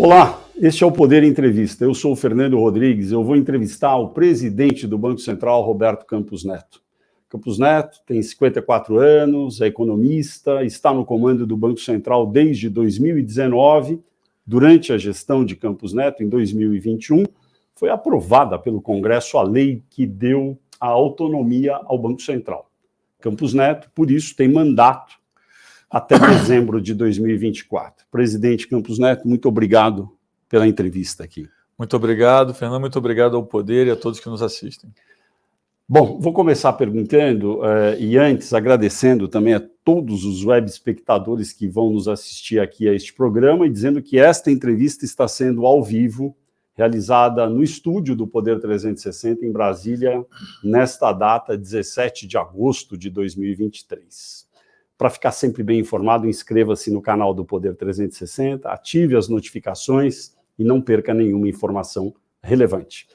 Olá, este é o Poder Entrevista. Eu sou o Fernando Rodrigues. Eu vou entrevistar o presidente do Banco Central, Roberto Campos Neto. Campos Neto tem 54 anos, é economista, está no comando do Banco Central desde 2019. Durante a gestão de Campos Neto, em 2021, foi aprovada pelo Congresso a lei que deu a autonomia ao Banco Central. Campos Neto, por isso, tem mandato até dezembro de 2024. Presidente Campos Neto, muito obrigado pela entrevista aqui. Muito obrigado, Fernando, muito obrigado ao Poder e a todos que nos assistem. Bom, vou começar perguntando e antes agradecendo também a todos os web espectadores que vão nos assistir aqui a este programa e dizendo que esta entrevista está sendo ao vivo, realizada no estúdio do Poder 360 em Brasília, nesta data, 17 de agosto de 2023. Para ficar sempre bem informado, inscreva-se no canal do Poder 360, ative as notificações e não perca nenhuma informação relevante.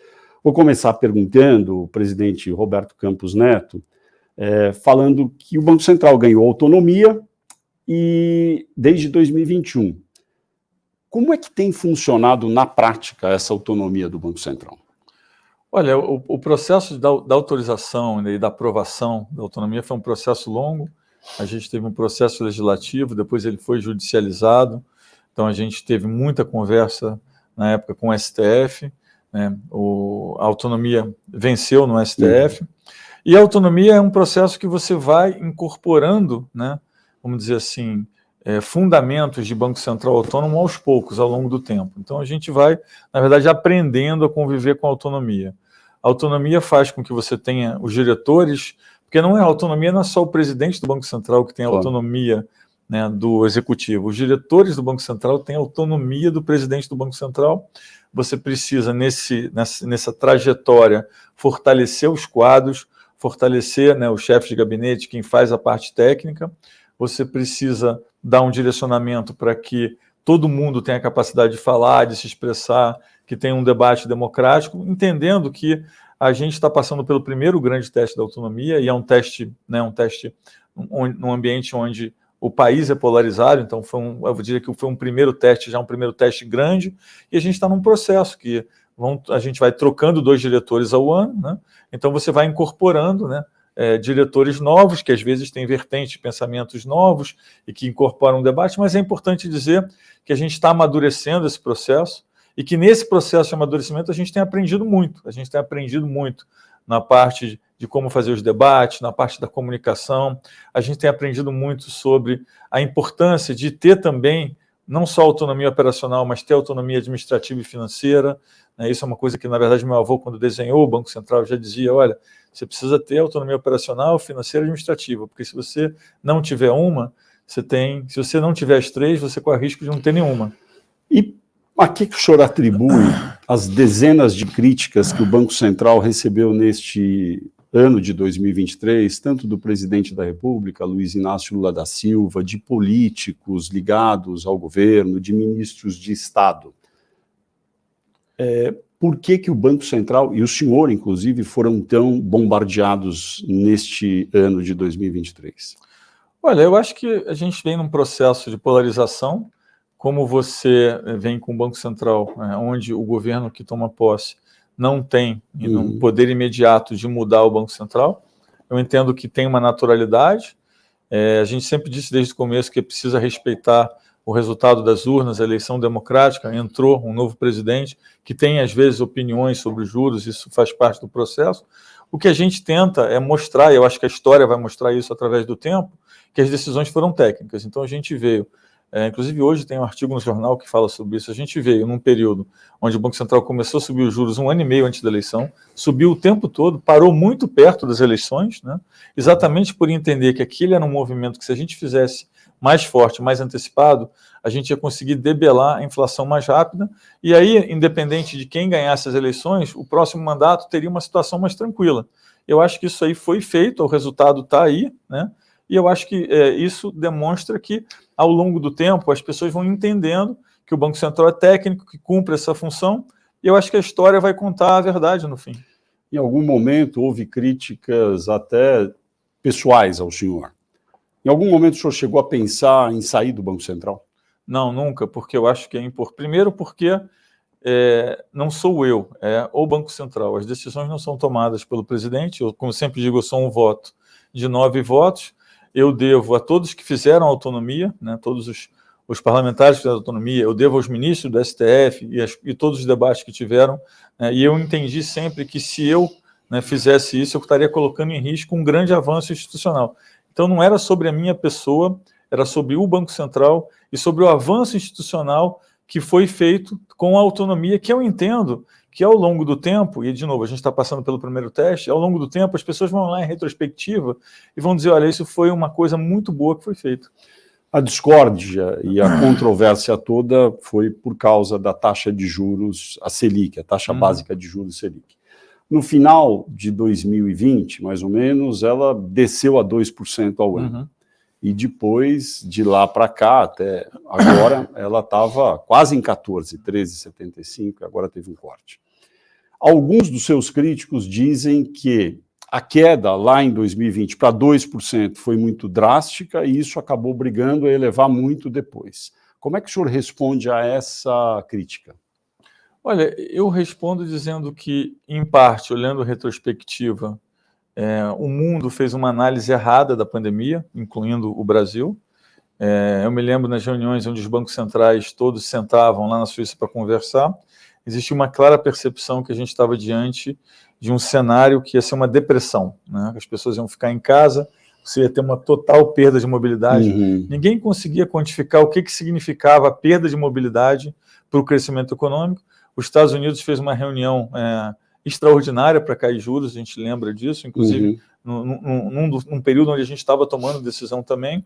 Vou começar perguntando o presidente Roberto Campos Neto, falando que o Banco Central ganhou autonomia e desde 2021. Como é que tem funcionado na prática essa autonomia do Banco Central? Olha, o processo da autorização e da aprovação da autonomia foi um processo longo. A gente teve um processo legislativo, depois ele foi judicializado, então a gente teve muita conversa na época com o STF, né? A autonomia venceu no STF, e a autonomia é um processo que você vai incorporando, né, vamos dizer assim, fundamentos de Banco Central autônomo aos poucos, ao longo do tempo. Então a gente vai, na verdade, aprendendo a conviver com a autonomia. A autonomia faz com que você tenha os diretores, porque não é autonomia, não é só o presidente do Banco Central que tem autonomia, né, do executivo. Os diretores do Banco Central têm autonomia do presidente do Banco Central. Você precisa, nessa trajetória, fortalecer os quadros, fortalecer, né, o chefe de gabinete, quem faz a parte técnica. Você precisa dar um direcionamento para que todo mundo tenha a capacidade de falar, de se expressar, que tenha um debate democrático, entendendo que a gente está passando pelo primeiro grande teste da autonomia, e é um teste, né, num ambiente onde o país é polarizado, então eu diria que foi um primeiro teste, já um primeiro teste grande, e a gente está num processo que a gente vai trocando 2 diretores ao ano, né? Então você vai incorporando, né, diretores novos, que às vezes têm vertentes de pensamentos novos e que incorporam o debate, mas é importante dizer que a gente está amadurecendo esse processo, e que nesse processo de amadurecimento a gente tem aprendido muito. A gente tem aprendido muito na parte de como fazer os debates, na parte da comunicação. A gente tem aprendido muito sobre a importância de ter também, não só autonomia operacional, mas ter autonomia administrativa e financeira. Isso é uma coisa que, na verdade, meu avô, quando desenhou o Banco Central, já dizia, olha, você precisa ter autonomia operacional, financeira e administrativa, porque se você não tiver uma, se você não tiver as 3, você corre risco de não ter nenhuma. E a que o senhor atribui as dezenas de críticas que o Banco Central recebeu neste ano de 2023, tanto do presidente da República, Luiz Inácio Lula da Silva, de políticos ligados ao governo, de ministros de Estado? Por que o Banco Central, e o senhor, inclusive, foram tão bombardeados neste ano de 2023? Olha, eu acho que a gente vem num processo de polarização. Como você vem com o Banco Central, onde o governo que toma posse não tem um poder imediato de mudar o Banco Central, eu entendo que tem uma naturalidade. A gente sempre disse desde o começo que precisa respeitar o resultado das urnas, a eleição democrática. Entrou um novo presidente que tem, às vezes, opiniões sobre os juros, isso faz parte do processo. O que a gente tenta é mostrar, e eu acho que a história vai mostrar isso através do tempo, que as decisões foram técnicas. Então a gente veio... inclusive hoje tem um artigo no jornal que fala sobre isso. A gente veio num período onde o Banco Central começou a subir os juros 1 ano e meio antes da eleição, subiu o tempo todo, parou muito perto das eleições, né? Exatamente por entender que aquele era um movimento que, se a gente fizesse mais forte, mais antecipado, a gente ia conseguir debelar a inflação mais rápida, e aí, independente de quem ganhasse as eleições, o próximo mandato teria uma situação mais tranquila. Eu acho que isso aí foi feito, o resultado está aí, né? E eu acho que isso demonstra que, ao longo do tempo, as pessoas vão entendendo que o Banco Central é técnico, que cumpre essa função, e eu acho que a história vai contar a verdade no fim. Em algum momento houve críticas até pessoais ao senhor. Em algum momento o senhor chegou a pensar em sair do Banco Central? Não, nunca, porque eu acho que é importante. Primeiro porque não sou eu, é o Banco Central. As decisões não são tomadas pelo presidente. Eu, como sempre digo, eu sou um voto de 9 votos. Eu devo a todos que fizeram autonomia, né, todos os parlamentares que fizeram autonomia, eu devo aos ministros do STF e todos os debates que tiveram, né, e eu entendi sempre que se eu, né, fizesse isso, eu estaria colocando em risco um grande avanço institucional. Então não era sobre a minha pessoa, era sobre o Banco Central e sobre o avanço institucional que foi feito com a autonomia, que eu entendo que ao longo do tempo, e de novo, a gente está passando pelo primeiro teste, ao longo do tempo as pessoas vão lá em retrospectiva e vão dizer, olha, isso foi uma coisa muito boa que foi feita. A discórdia e a controvérsia toda foi por causa da taxa de juros, a Selic, a taxa básica de juros Selic. No final de 2020, mais ou menos, ela desceu a 2% ao ano. E depois, de lá para cá, até agora, ela estava quase em 14, 13,75, agora teve um corte. Alguns dos seus críticos dizem que a queda lá em 2020 para 2% foi muito drástica e isso acabou obrigando a elevar muito depois. Como é que o senhor responde a essa crítica? Olha, eu respondo dizendo que, em parte, olhando a retrospectiva, o mundo fez uma análise errada da pandemia, incluindo o Brasil. Eu me lembro nas reuniões onde os bancos centrais todos sentavam lá na Suíça para conversar, existia uma clara percepção que a gente estava diante de um cenário que ia ser uma depressão, né? As pessoas iam ficar em casa, você ia ter uma total perda de mobilidade. Ninguém conseguia quantificar o que significava a perda de mobilidade para o crescimento econômico. Os Estados Unidos fez uma reunião extraordinária para cair juros, a gente lembra disso, inclusive num período onde a gente estava tomando decisão também.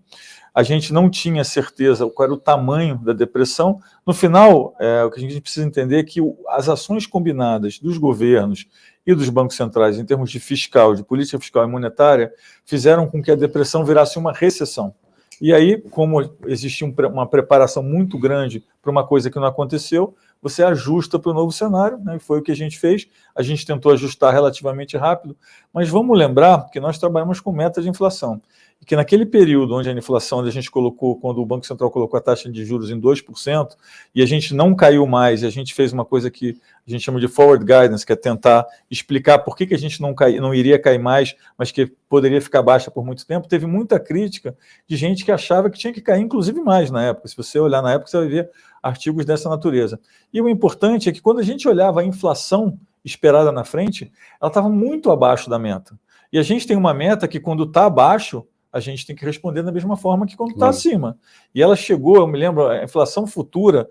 A gente não tinha certeza qual era o tamanho da depressão. No final, o que a gente precisa entender é que as ações combinadas dos governos e dos bancos centrais, em termos de fiscal, de política fiscal e monetária, fizeram com que a depressão virasse uma recessão. E aí, como existia uma preparação muito grande para uma coisa que não aconteceu, você ajusta para o novo cenário, né? E foi o que a gente fez. A gente tentou ajustar relativamente rápido, mas vamos lembrar que nós trabalhamos com meta de inflação. E que naquele período onde a inflação, onde a gente colocou, quando o Banco Central colocou a taxa de juros em 2%, e a gente não caiu mais, e a gente fez uma coisa que a gente chama de forward guidance, que é tentar explicar por que a gente não iria cair mais, mas que poderia ficar baixa por muito tempo, teve muita crítica de gente que achava que tinha que cair, inclusive mais na época. Se você olhar na época, você vai ver artigos dessa natureza. E o importante é que quando a gente olhava a inflação esperada na frente, ela estava muito abaixo da meta. E a gente tem uma meta que quando está abaixo, a gente tem que responder da mesma forma que quando está acima. E ela chegou, eu me lembro, a inflação futura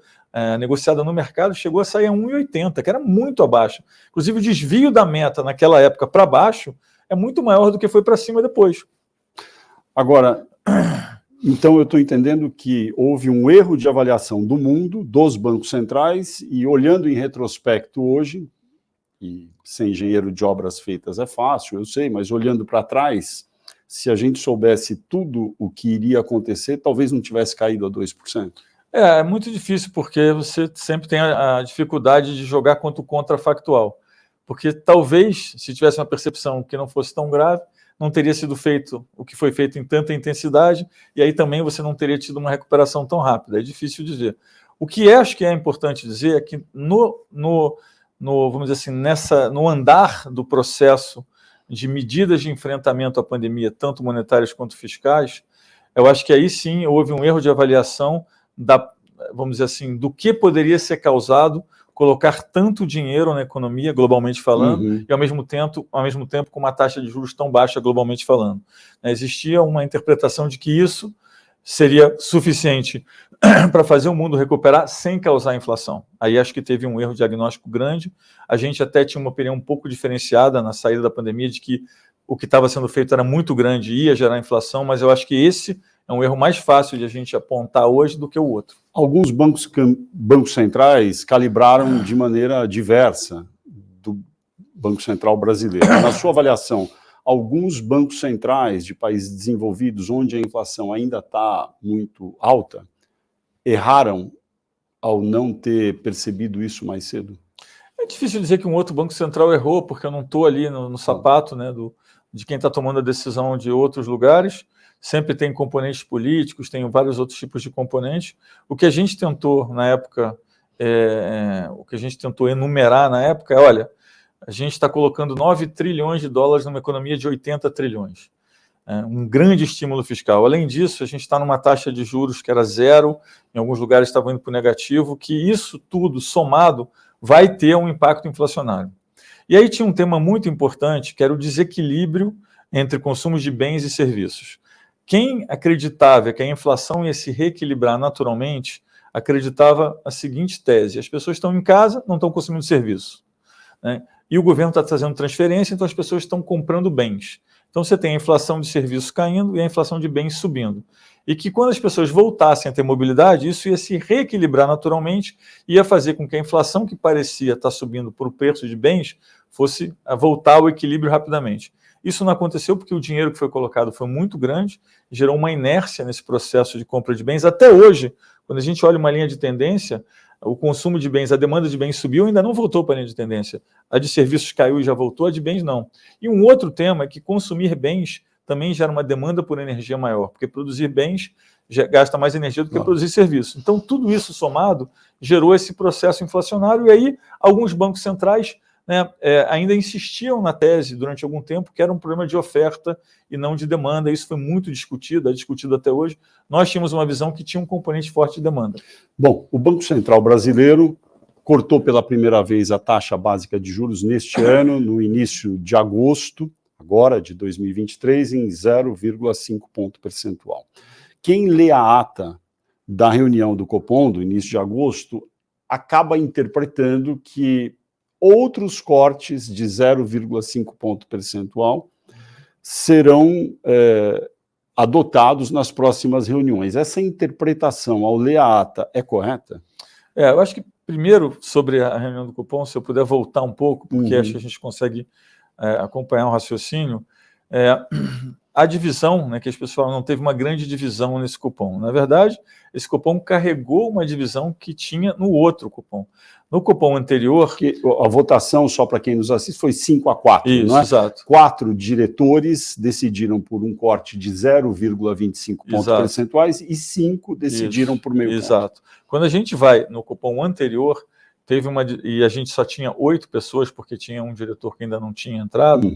negociada no mercado chegou a sair a 1,80, que era muito abaixo. Inclusive o desvio da meta naquela época para baixo é muito maior do que foi para cima depois. Agora, então eu estou entendendo que houve um erro de avaliação do mundo, dos bancos centrais, e olhando em retrospecto hoje, e ser engenheiro de obras feitas é fácil, eu sei, mas olhando para trás, se a gente soubesse tudo o que iria acontecer, talvez não tivesse caído a 2%. É muito difícil, porque você sempre tem a dificuldade de jogar contra o contrafactual. Porque talvez, se tivesse uma percepção que não fosse tão grave, não teria sido feito o que foi feito em tanta intensidade, e aí também você não teria tido uma recuperação tão rápida. É difícil dizer. O que acho que é importante dizer é que vamos dizer assim, no andar do processo de medidas de enfrentamento à pandemia, tanto monetárias quanto fiscais, eu acho que aí sim houve um erro de avaliação vamos dizer assim, do que poderia ser causado colocar tanto dinheiro na economia, globalmente falando, e ao mesmo tempo com uma taxa de juros tão baixa, globalmente falando. Existia uma interpretação de que isso seria suficiente para fazer o mundo recuperar sem causar inflação. Aí acho que teve um erro diagnóstico grande. A gente até tinha uma opinião um pouco diferenciada na saída da pandemia de que o que estava sendo feito era muito grande e ia gerar inflação, mas eu acho que esse é um erro mais fácil de a gente apontar hoje do que o outro. Alguns bancos centrais calibraram de maneira diversa do Banco Central brasileiro. Na sua avaliação, alguns bancos centrais de países desenvolvidos, onde a inflação ainda está muito alta, erraram ao não ter percebido isso mais cedo? É difícil dizer que um outro banco central errou, porque eu não estou ali no sapato, né, de quem está tomando a decisão de outros lugares. sempre tem componentes políticos, tem vários outros tipos de componentes. O que a gente tentou na época, o que a gente tentou enumerar na época é, olha, a gente está colocando 9 trilhões de dólares numa economia de 80 trilhões. Um grande estímulo fiscal. Além disso, a gente está numa taxa de juros que era zero, em alguns lugares estava indo para o negativo, que isso tudo somado vai ter um impacto inflacionário. E aí tinha um tema muito importante, que era o desequilíbrio entre consumos de bens e serviços. Quem acreditava que a inflação ia se reequilibrar naturalmente, acreditava a seguinte tese: as pessoas estão em casa, não estão consumindo serviço, né? E o governo está trazendo transferência, então as pessoas estão comprando bens. Então você tem a inflação de serviços caindo e a inflação de bens subindo. E que quando as pessoas voltassem a ter mobilidade, isso ia se reequilibrar naturalmente e ia fazer com que a inflação que parecia estar subindo por preço de bens fosse voltar ao equilíbrio rapidamente. Isso não aconteceu porque o dinheiro que foi colocado foi muito grande, gerou uma inércia nesse processo de compra de bens. Até hoje, quando a gente olha uma linha de tendência, o consumo de bens, a demanda de bens subiu e ainda não voltou para a linha de tendência. A de serviços caiu e já voltou, a de bens não. E um outro tema é que consumir bens também gera uma demanda por energia maior, porque produzir bens gasta mais energia do que produzir serviços. Então, tudo isso somado gerou esse processo inflacionário, e aí alguns bancos centrais, né, ainda insistiam na tese durante algum tempo que era um problema de oferta e não de demanda. Isso foi muito discutido, é discutido até hoje. Nós tínhamos uma visão que tinha um componente forte de demanda. Bom, o Banco Central brasileiro cortou pela primeira vez a taxa básica de juros neste ano, no início de agosto, agora de 2023, em 0,5 ponto percentual. Quem lê a ata da reunião do Copom, do início de agosto, acaba interpretando que outros cortes de 0,5 ponto percentual serão adotados nas próximas reuniões. Essa interpretação, ao ler a ata, é correta? Eu acho que, primeiro, sobre a reunião do Copom, se eu puder voltar um pouco, porque acho que a gente consegue acompanhar um raciocínio, a divisão, né, que as pessoas não teve uma grande divisão nesse Copom. Na verdade, esse Copom carregou uma divisão que tinha no outro Copom. No Copom anterior... A votação, só para quem nos assiste, foi 5-4, isso, não é? Exato. 4 diretores decidiram por um corte de 0,25 pontos percentuais e 5 decidiram por meio ponto. Exato. Quando a gente vai no Copom anterior, e a gente só tinha 8 pessoas, porque tinha um diretor que ainda não tinha entrado.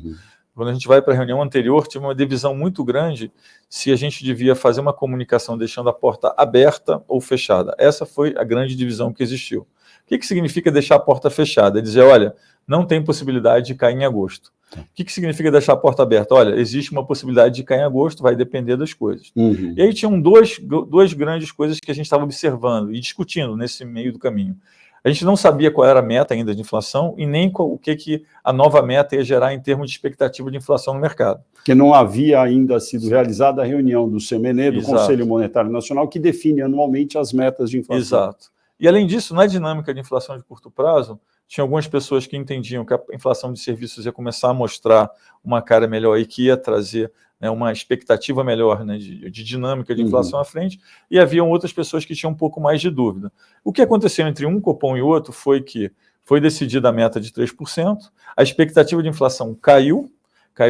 Quando a gente vai para a reunião anterior, tinha uma divisão muito grande se a gente devia fazer uma comunicação deixando a porta aberta ou fechada. Essa foi a grande divisão que existiu. O que significa deixar a porta fechada? É dizer, olha, não tem possibilidade de cair em agosto. O que significa deixar a porta aberta? Olha, existe uma possibilidade de cair em agosto, vai depender das coisas. E aí tinham duas grandes coisas que a gente estava observando e discutindo nesse meio do caminho. A gente não sabia qual era a meta ainda de inflação e nem o que a nova meta ia gerar em termos de expectativa de inflação no mercado. Porque não havia ainda sido realizada a reunião do CMN, do Conselho Monetário Nacional, que define anualmente as metas de inflação. Exato. E, além disso, na dinâmica de inflação de curto prazo, tinha algumas pessoas que entendiam que a inflação de serviços ia começar a mostrar uma cara melhor e que ia trazer, né, uma expectativa melhor, né, de dinâmica de inflação à frente, e haviam outras pessoas que tinham um pouco mais de dúvida. O que aconteceu entre um Copom e outro foi que foi decidida a meta de 3%, a expectativa de inflação caiu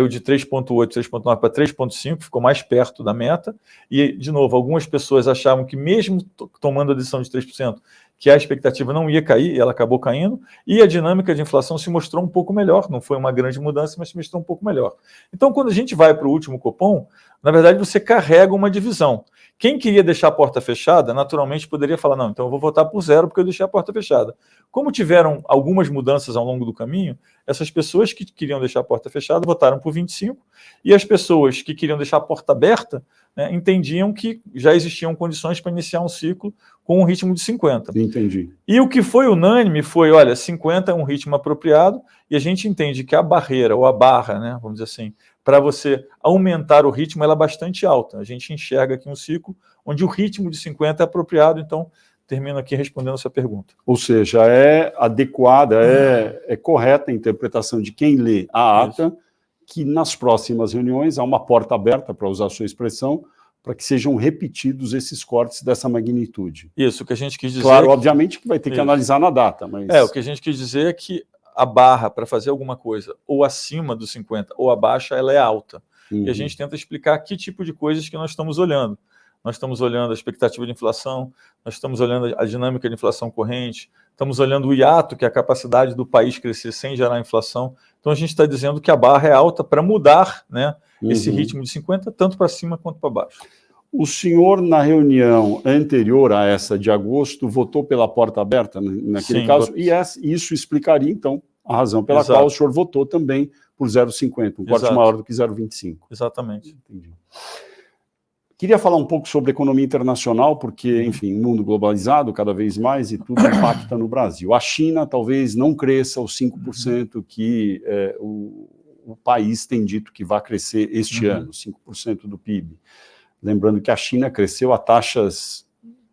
de 3,8%, 3,9% para 3,5%, ficou mais perto da meta, e, de novo, algumas pessoas achavam que mesmo tomando a decisão de 3%, que a expectativa não ia cair, e ela acabou caindo, e a dinâmica de inflação se mostrou um pouco melhor, não foi uma grande mudança, mas se mostrou um pouco melhor. Então, quando a gente vai para o último Copom, na verdade você carrega uma divisão. Quem queria deixar a porta fechada, naturalmente poderia falar, não, então eu vou votar por 0 porque eu deixei a porta fechada. Como tiveram algumas mudanças ao longo do caminho, essas pessoas que queriam deixar a porta fechada votaram por 25, e as pessoas que queriam deixar a porta aberta, né, entendiam que já existiam condições para iniciar um ciclo com um ritmo de 50. Entendi. E o que foi unânime foi, olha, 50 é um ritmo apropriado, e a gente entende que a barreira, ou a barra, né, vamos dizer assim, para você aumentar o ritmo, ela é bastante alta. A gente enxerga aqui um ciclo onde o ritmo de 50 é apropriado, então termino aqui respondendo a sua pergunta. Ou seja, é adequada, é correta a interpretação de quem lê a ata, isso, que nas próximas reuniões há uma porta aberta, para usar a sua expressão, para que sejam repetidos esses cortes dessa magnitude. Isso, o que a gente quis dizer... Claro, obviamente que vai ter que analisar na data, mas... o que a gente quis dizer é que a barra para fazer alguma coisa ou acima dos 50 ou abaixo, ela é alta. e a gente tenta explicar que tipo de coisas que nós estamos olhando. Nós estamos olhando a expectativa de inflação, nós estamos olhando a dinâmica de inflação corrente, estamos olhando o hiato, que é a capacidade do país crescer sem gerar inflação. Então, a gente está dizendo que a barra é alta para mudar, né, esse ritmo de 50, tanto para cima quanto para baixo. O senhor, na reunião anterior a essa de agosto, votou pela porta aberta, naquele Sim, caso, e isso explicaria, então, a razão pela qual o senhor votou também por 0,50, um corte maior do que 0,25. Exatamente. Entendi. Queria falar um pouco sobre economia internacional, porque, enfim, mundo globalizado cada vez mais e tudo impacta no Brasil. A China talvez não cresça os 5% que o país tem dito que vai crescer este ano, 5% do PIB. Lembrando que a China cresceu a taxas,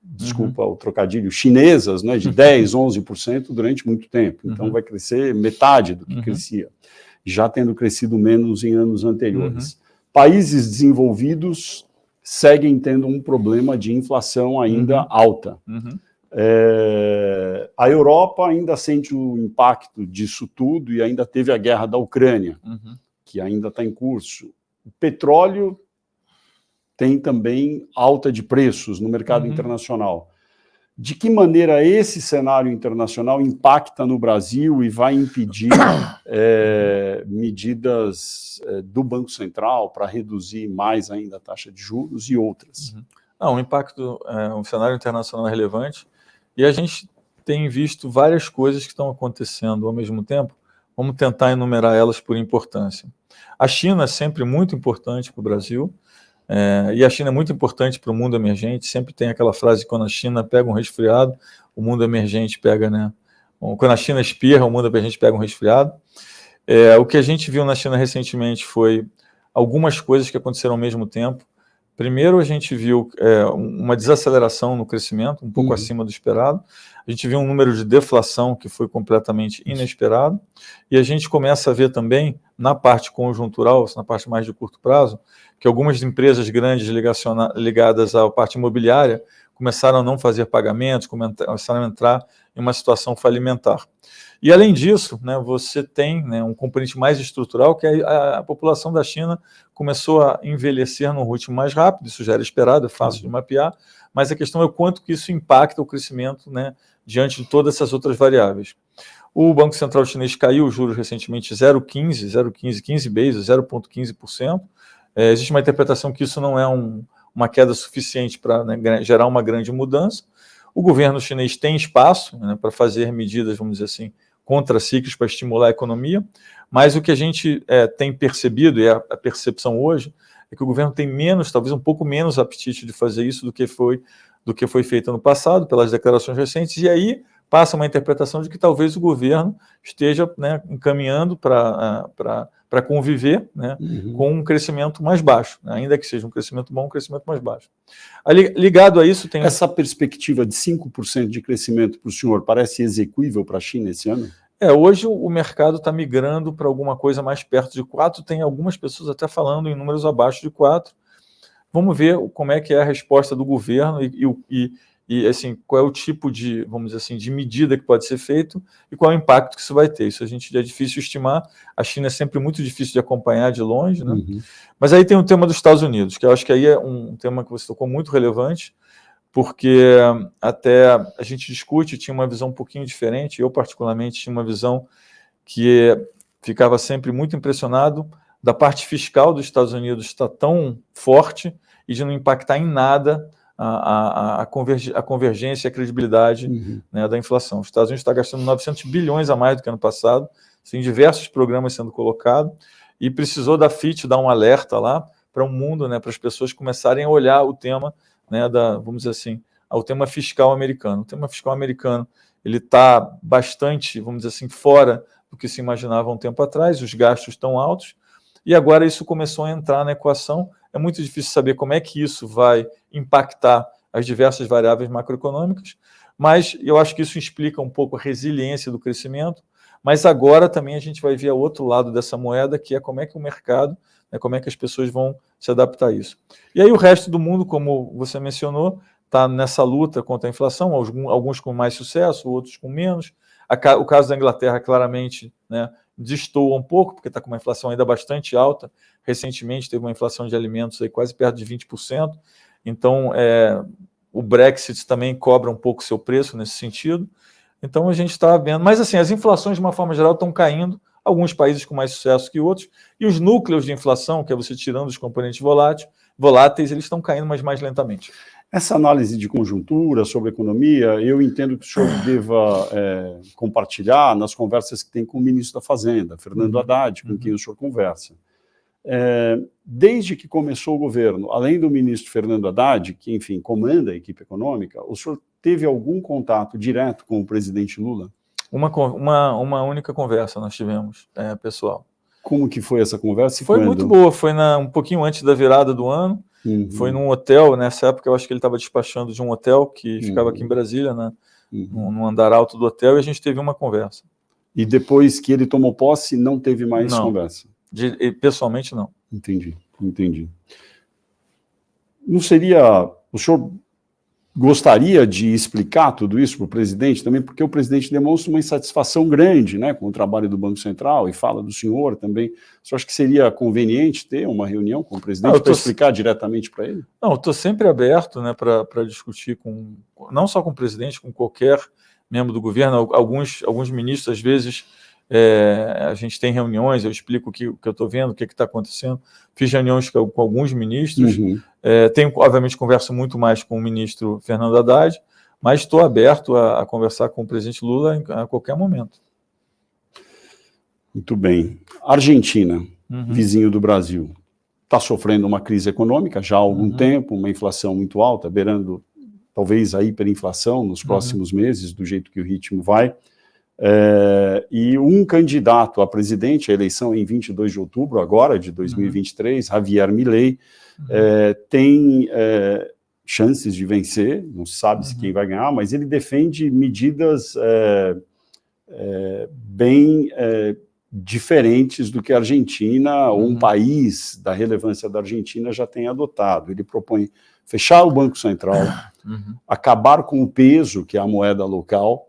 desculpa o trocadilho, chinesas, né, de 10%, 11% durante muito tempo. Então vai crescer metade do que crescia, já tendo crescido menos em anos anteriores. Países desenvolvidos seguem tendo um problema de inflação ainda alta. A Europa ainda sente o impacto disso tudo e ainda teve a guerra da Ucrânia, que ainda está em curso. O petróleo tem também alta de preços no mercado internacional. De que maneira esse cenário internacional impacta no Brasil e vai impedir medidas do Banco Central para reduzir mais ainda a taxa de juros e outras? Não, o impacto, um cenário internacional relevante, e a gente tem visto várias coisas que estão acontecendo ao mesmo tempo. Vamos tentar enumerar elas por importância. A China é sempre muito importante para o Brasil, e a China é muito importante para o mundo emergente. Sempre tem aquela frase: quando a China pega um resfriado, o mundo emergente pega, né? Quando a China espirra, o mundo emergente pega um resfriado. O que a gente viu na China recentemente foi algumas coisas que aconteceram ao mesmo tempo. Primeiro, a gente viu uma desaceleração no crescimento, um pouco acima do esperado. A gente viu um número de deflação que foi completamente inesperado. E a gente começa a ver também, na parte conjuntural, na parte mais de curto prazo, que algumas empresas grandes ligadas à parte imobiliária começaram a não fazer pagamentos, começaram a entrar em uma situação falimentar. E, além disso, né, você tem, né, um componente mais estrutural, que a população da China começou a envelhecer num ritmo mais rápido. Isso já era esperado, é fácil de mapear, mas a questão é o quanto que isso impacta o crescimento, né, diante de todas essas outras variáveis. O Banco Central chinês caiu os juros recentemente 15 bases, 0,15%. Existe uma interpretação que isso não é uma queda suficiente para, né, gerar uma grande mudança. O governo chinês tem espaço, né, para fazer medidas, vamos dizer assim, contracíclicas para estimular a economia, mas o que a gente tem percebido, e a percepção hoje, é que o governo tem menos, talvez um pouco menos apetite de fazer isso do que foi feito no passado, pelas declarações recentes, e aí passa uma interpretação de que talvez o governo esteja, né, encaminhando para conviver, né, com um crescimento mais baixo, né, ainda que seja um crescimento bom, um crescimento mais baixo. Ligado a isso tem... Essa perspectiva de 5% de crescimento para o senhor parece execuível para a China esse ano? Hoje o mercado está migrando para alguma coisa mais perto de 4%, tem algumas pessoas até falando em números abaixo de 4%. Vamos ver como é que é a resposta do governo e assim, qual é o tipo de, vamos dizer assim, de medida que pode ser feito e qual é o impacto que isso vai ter. Isso é difícil estimar. A China é sempre muito difícil de acompanhar de longe, né? Mas aí tem o tema dos Estados Unidos, que eu acho que aí é um tema que você tocou muito relevante, porque até a gente discute, tinha uma visão um pouquinho diferente. Eu, particularmente, tinha uma visão que ficava sempre muito impressionado da parte fiscal dos Estados Unidos estar tão forte e de não impactar em nada a convergência e a credibilidade, né, da inflação. Os Estados Unidos está gastando 900 bilhões a mais do que ano passado, tem diversos programas sendo colocados, e precisou da FIT dar um alerta lá para o mundo, né, para as pessoas começarem a olhar o tema, né, vamos dizer assim, ao tema fiscal americano. O tema fiscal americano ele está bastante, vamos dizer assim, fora do que se imaginava um tempo atrás, os gastos estão altos, e agora isso começou a entrar na equação. É muito difícil saber como é que isso vai impactar as diversas variáveis macroeconômicas, mas eu acho que isso explica um pouco a resiliência do crescimento, mas agora também a gente vai ver o outro lado dessa moeda, que é como é que o mercado, né, como é que as pessoas vão se adaptar a isso. E aí o resto do mundo, como você mencionou, está nessa luta contra a inflação, alguns com mais sucesso, outros com menos. O caso da Inglaterra, claramente, né, destoa um pouco, porque está com uma inflação ainda bastante alta. Recentemente teve uma inflação de alimentos aí quase perto de 20%. Então, o Brexit também cobra um pouco o seu preço nesse sentido. Então, a gente está vendo... Mas, assim, as inflações, de uma forma geral, estão caindo, alguns países com mais sucesso que outros, e os núcleos de inflação, que é você tirando os componentes voláteis, eles estão caindo, mas mais lentamente. Essa análise de conjuntura sobre economia, eu entendo que o senhor deva compartilhar nas conversas que tem com o ministro da Fazenda, Fernando Haddad, com quem o senhor conversa. Desde que começou o governo, além do ministro Fernando Haddad, que, enfim, comanda a equipe econômica, o senhor teve algum contato direto com o presidente Lula? Uma única conversa nós tivemos, pessoal. Como que foi essa conversa? Foi muito boa, foi um pouquinho antes da virada do ano. Foi num hotel, nessa época eu acho que ele estava despachando de um hotel que ficava aqui em Brasília, né, no andar alto do hotel, e a gente teve uma conversa. E depois que ele tomou posse, não teve mais conversa? Pessoalmente, não. Entendi. Não seria... O senhor gostaria de explicar tudo isso para o presidente também, porque o presidente demonstra uma insatisfação grande, né, com o trabalho do Banco Central e fala do senhor também. O senhor acha que seria conveniente ter uma reunião com o presidente para explicar diretamente para ele? Não, eu estou sempre aberto, né, para discutir não só com o presidente, com qualquer membro do governo. Alguns ministros, às vezes, a gente tem reuniões, eu explico o que eu estou vendo, o que está acontecendo. Fiz reuniões com alguns ministros. Obviamente, converso muito mais com o ministro Fernando Haddad, mas estou aberto a conversar com o presidente Lula a qualquer momento. Muito bem. Argentina, vizinho do Brasil, está sofrendo uma crise econômica já há algum tempo, uma inflação muito alta, beirando talvez a hiperinflação nos próximos meses, do jeito que o ritmo vai. E um candidato a presidente, a eleição em 22 de outubro, agora, de 2023, Javier Milei, tem chances de vencer, não se sabe se quem vai ganhar, mas ele defende medidas bem diferentes do que a Argentina, ou um país da relevância da Argentina, já tem adotado. Ele propõe fechar o Banco Central, acabar com o peso, que é a moeda local,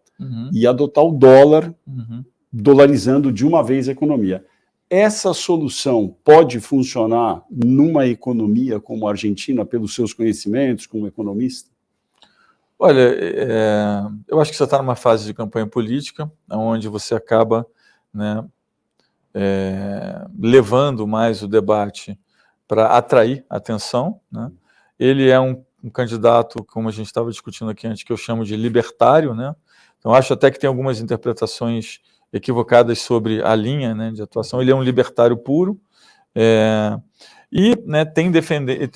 e adotar o dólar, dolarizando de uma vez a economia. Essa solução pode funcionar numa economia como a Argentina, pelos seus conhecimentos como economista? Olha, eu acho que você está numa fase de campanha política, onde você acaba, né, levando mais o debate para atrair atenção, né? Ele é um candidato, como a gente estava discutindo aqui antes, que eu chamo de libertário, né? Então, acho até que tem algumas interpretações equivocadas sobre a linha, né, de atuação. Ele é um libertário puro e, né,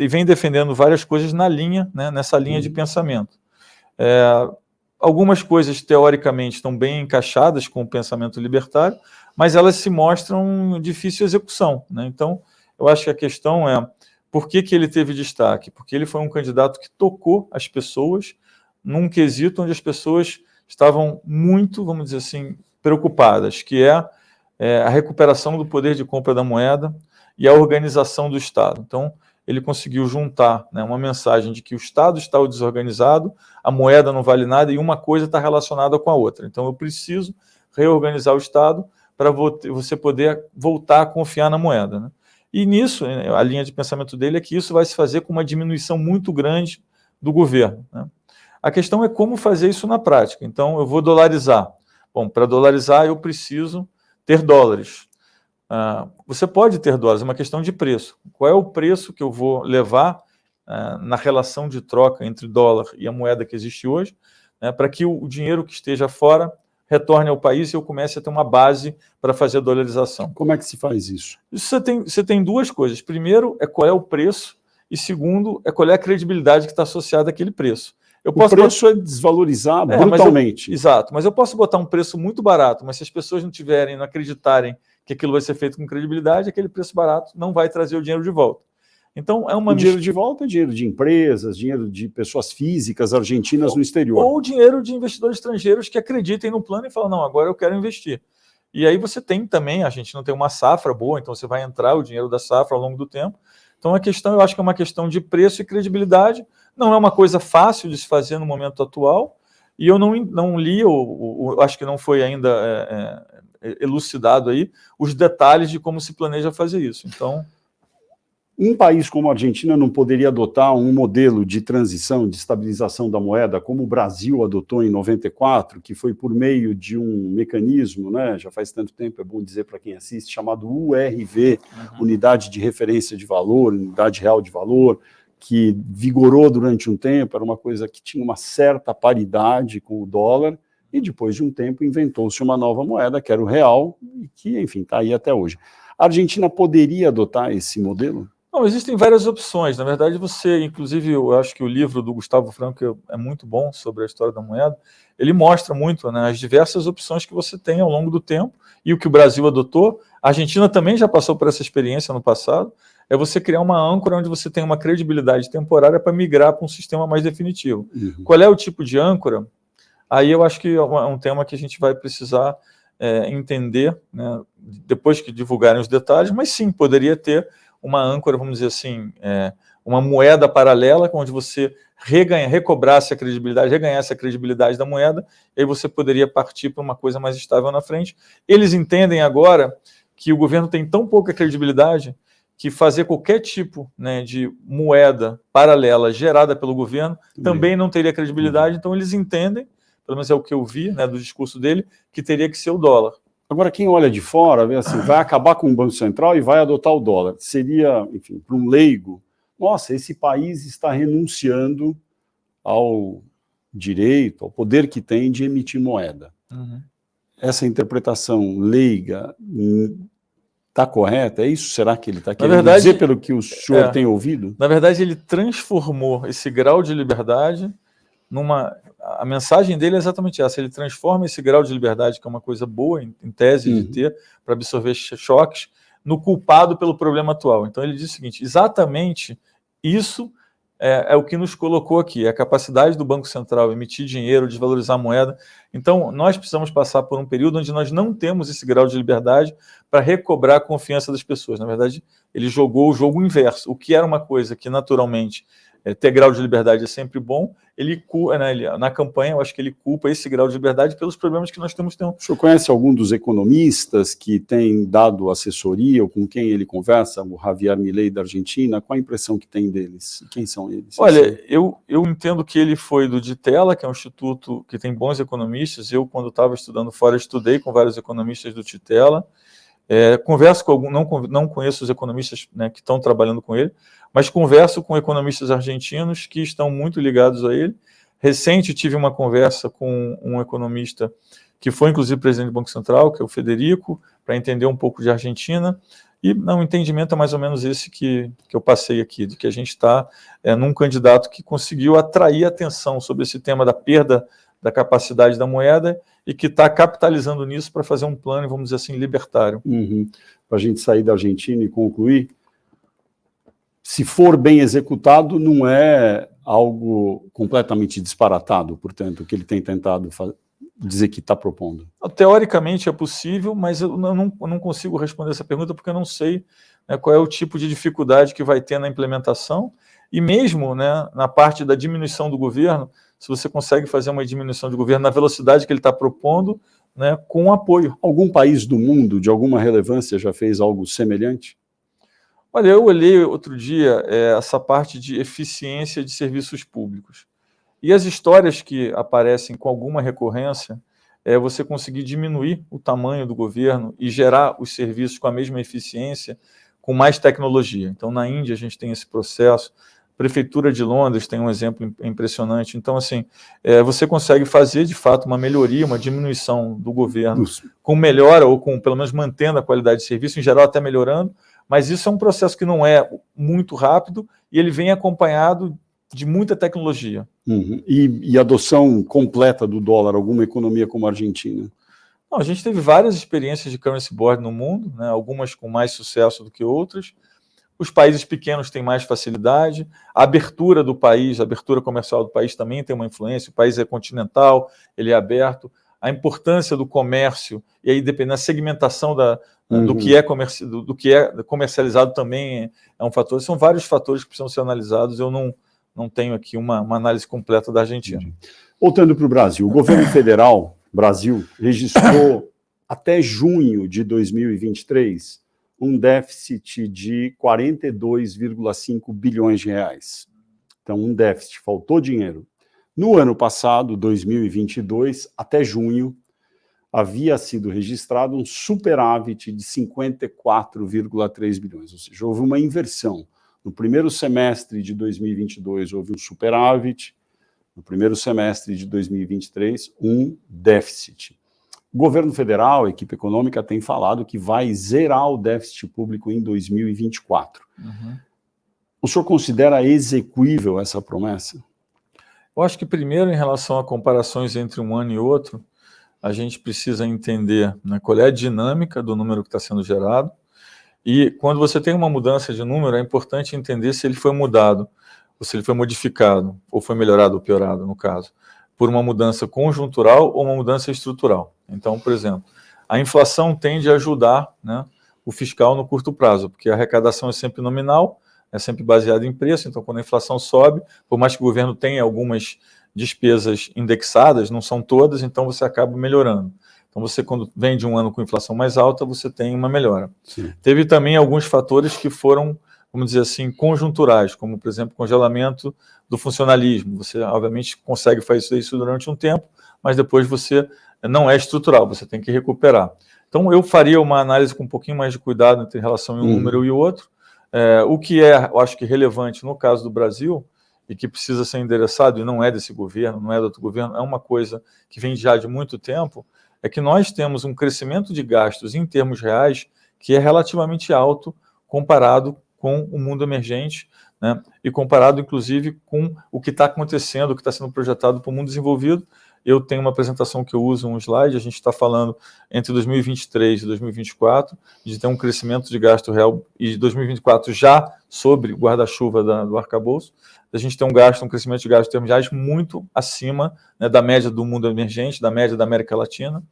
vem defendendo várias coisas na linha, né, nessa linha de pensamento. Algumas coisas, teoricamente, estão bem encaixadas com o pensamento libertário, mas elas se mostram difícil execução, né? Então, eu acho que a questão é por que ele teve destaque? Porque ele foi um candidato que tocou as pessoas num quesito onde as pessoas estavam muito, vamos dizer assim, preocupadas, que é a recuperação do poder de compra da moeda e a organização do Estado. Então, ele conseguiu juntar, né, uma mensagem de que o Estado está desorganizado, a moeda não vale nada e uma coisa está relacionada com a outra. Então, eu preciso reorganizar o Estado para você poder voltar a confiar na moeda, né? E nisso, a linha de pensamento dele é que isso vai se fazer com uma diminuição muito grande do governo, né? A questão é como fazer isso na prática. Então, eu vou dolarizar. Bom, para dolarizar, eu preciso ter dólares. Você pode ter dólares, é uma questão de preço. Qual é o preço que eu vou levar na relação de troca entre dólar e a moeda que existe hoje, né, para que o dinheiro que esteja fora retorne ao país e eu comece a ter uma base para fazer a dolarização. Como é que se faz isso? Você tem duas coisas. Primeiro, qual é o preço, e segundo, qual é a credibilidade que está associada àquele preço. O preço é desvalorizar brutalmente. Exato, mas eu posso botar um preço muito barato, mas se as pessoas não acreditarem que aquilo vai ser feito com credibilidade, aquele preço barato não vai trazer o dinheiro de volta. Então, o dinheiro de volta é dinheiro de empresas, dinheiro de pessoas físicas argentinas no exterior. Ou dinheiro de investidores estrangeiros que acreditem no plano e falam, não, agora eu quero investir. E aí você tem também, a gente não tem uma safra boa, então você vai entrar o dinheiro da safra ao longo do tempo. Então, eu acho que é uma questão de preço e credibilidade. Não é uma coisa fácil de se fazer no momento atual, E eu não li, acho que não foi ainda elucidado aí, os detalhes de como se planeja fazer isso. Então, um país como a Argentina não poderia adotar um modelo de transição, de estabilização da moeda, como o Brasil adotou em 94, que foi por meio de um mecanismo, né, já faz tanto tempo, é bom dizer para quem assiste, chamado URV, Unidade de Referência de Valor, Unidade Real de Valor, que vigorou durante um tempo, era uma coisa que tinha uma certa paridade com o dólar, e depois de um tempo inventou-se uma nova moeda, que era o real, e que, enfim, está aí até hoje. A Argentina poderia adotar esse modelo? Não, existem várias opções. Na verdade, você, inclusive, eu acho que o livro do Gustavo Franco é muito bom sobre a história da moeda. Ele mostra muito, né, as diversas opções que você tem ao longo do tempo e o que o Brasil adotou. A Argentina também já passou por essa experiência no passado. É você criar uma âncora onde você tem uma credibilidade temporária para migrar para um sistema mais definitivo. Uhum. Qual é o tipo de âncora? Aí eu acho que é um tema que a gente vai precisar entender, né, depois que divulgarem os detalhes, mas sim, poderia ter uma âncora, vamos dizer assim, uma moeda paralela, onde você recobrasse a credibilidade, reganhasse a credibilidade da moeda, e aí você poderia partir para uma coisa mais estável na frente. Eles entendem agora que o governo tem tão pouca credibilidade que fazer qualquer tipo, né, de moeda paralela gerada pelo governo também não teria credibilidade, então eles entendem, pelo menos é o que eu vi, né, do discurso dele, que teria que ser o dólar. Agora, quem olha de fora, vê assim, vai acabar com o Banco Central e vai adotar o dólar. Seria, enfim, para um leigo, nossa, esse país está renunciando ao direito, ao poder que tem de emitir moeda. Uhum. Essa interpretação leiga está correta? É isso? Será que ele está querendo dizer pelo que o senhor tem ouvido? Na verdade, ele transformou esse grau de liberdade numa... A mensagem dele é exatamente essa, ele transforma esse grau de liberdade, que é uma coisa boa, em tese, de ter, para absorver choques, no culpado pelo problema atual. Então ele diz o seguinte, exatamente isso é o que nos colocou aqui, a capacidade do Banco Central emitir dinheiro, desvalorizar a moeda. Então nós precisamos passar por um período onde nós não temos esse grau de liberdade para recobrar a confiança das pessoas. Na verdade, ele jogou o jogo inverso, o que era uma coisa que naturalmente... ter grau de liberdade é sempre bom, na campanha eu acho que ele culpa esse grau de liberdade pelos problemas que nós temos. O senhor conhece algum dos economistas que tem dado assessoria ou com quem ele conversa, o Javier Milei da Argentina? Qual a impressão que tem deles? Quem são eles? Olha, eu entendo que ele foi do Ditela, que é um instituto que tem bons economistas. Eu, quando estava estudando fora, estudei com vários economistas do Ditela. Converso com algum, não conheço os economistas, né, que estão trabalhando com ele, mas converso com economistas argentinos que estão muito ligados a ele. Recente tive uma conversa com um economista que foi inclusive presidente do Banco Central, que é o Federico, para entender um pouco de Argentina, e o entendimento é mais ou menos esse que eu passei aqui, de que a gente está num candidato que conseguiu atrair atenção sobre esse tema da perda da capacidade da moeda e que está capitalizando nisso para fazer um plano, vamos dizer assim, libertário. Para a gente sair da Argentina e concluir, se for bem executado, não é algo completamente disparatado, portanto, o que ele tem tentado dizer que está propondo. Teoricamente é possível, mas eu não consigo responder essa pergunta porque eu não sei, né, qual é o tipo de dificuldade que vai ter na implementação e mesmo, né, na parte da diminuição do governo, se você consegue fazer uma diminuição de governo na velocidade que ele está propondo, né, com apoio. Algum país do mundo, de alguma relevância, já fez algo semelhante? Olha, eu olhei outro dia essa parte de eficiência de serviços públicos. E as histórias que aparecem com alguma recorrência é você conseguir diminuir o tamanho do governo e gerar os serviços com a mesma eficiência, com mais tecnologia. Então, na Índia, a gente tem esse processo. A Prefeitura de Londres tem um exemplo impressionante. Então, assim, você consegue fazer, de fato, uma melhoria, uma diminuição do governo com melhora ou com, pelo menos, mantendo a qualidade de serviço, em geral, até melhorando. Mas isso é um processo que não é muito rápido e ele vem acompanhado de muita tecnologia. E adoção completa do dólar, alguma economia como a Argentina? Não, a gente teve várias experiências de currency board no mundo, né, algumas com mais sucesso do que outras. Os países pequenos têm mais facilidade, a abertura do país, a abertura comercial do país também tem uma influência, o país é continental, ele é aberto, a importância do comércio, e aí depende da segmentação do que é comercializado também é um fator. São vários fatores que precisam ser analisados, eu não tenho aqui uma análise completa da Argentina. Voltando para o Brasil, o governo federal, Brasil, registrou até junho de 2023 um déficit de 42,5 bilhões de reais. Então, um déficit, faltou dinheiro. No ano passado, 2022, até junho, havia sido registrado um superávit de 54,3 bilhões, ou seja, houve uma inversão. No primeiro semestre de 2022 houve um superávit, no primeiro semestre de 2023 um déficit. O governo federal, a equipe econômica, tem falado que vai zerar o déficit público em 2024. Uhum. O senhor considera execuível essa promessa? Eu acho que primeiro, em relação a comparações entre um ano e outro, a gente precisa entender, né, qual é a dinâmica do número que está sendo gerado, e quando você tem uma mudança de número, é importante entender se ele foi mudado, ou se ele foi modificado, ou foi melhorado ou piorado, no caso, por uma mudança conjuntural ou uma mudança estrutural. Então, por exemplo, a inflação tende a ajudar, né, o fiscal no curto prazo, porque a arrecadação é sempre nominal, é sempre baseada em preço, então quando a inflação sobe, por mais que o governo tenha algumas despesas indexadas, não são todas, então você acaba melhorando. Então você, quando vem de um ano com inflação mais alta, você tem uma melhora. Sim. Teve também alguns fatores que foram, vamos dizer assim, conjunturais, como, por exemplo, congelamento do funcionalismo. Você, obviamente, consegue fazer isso durante um tempo, mas depois você não é estrutural, você tem que recuperar. Então eu faria uma análise com um pouquinho mais de cuidado entre relação em um número e o outro. O que é, eu acho que relevante no caso do Brasil, e que precisa ser endereçado, e não é desse governo, não é do outro governo, é uma coisa que vem já de muito tempo, é que nós temos um crescimento de gastos em termos reais que é relativamente alto comparado com o mundo emergente, né, e comparado, inclusive, com o que está acontecendo, o que está sendo projetado para o mundo desenvolvido. Eu tenho uma apresentação que eu uso, um slide, a gente está falando entre 2023 e 2024, de ter um crescimento de gasto real, e de 2024 já sobre o guarda-chuva do arcabouço, a gente tem um crescimento de gastos em termos reais muito acima, né, da média do mundo emergente, da média da América Latina.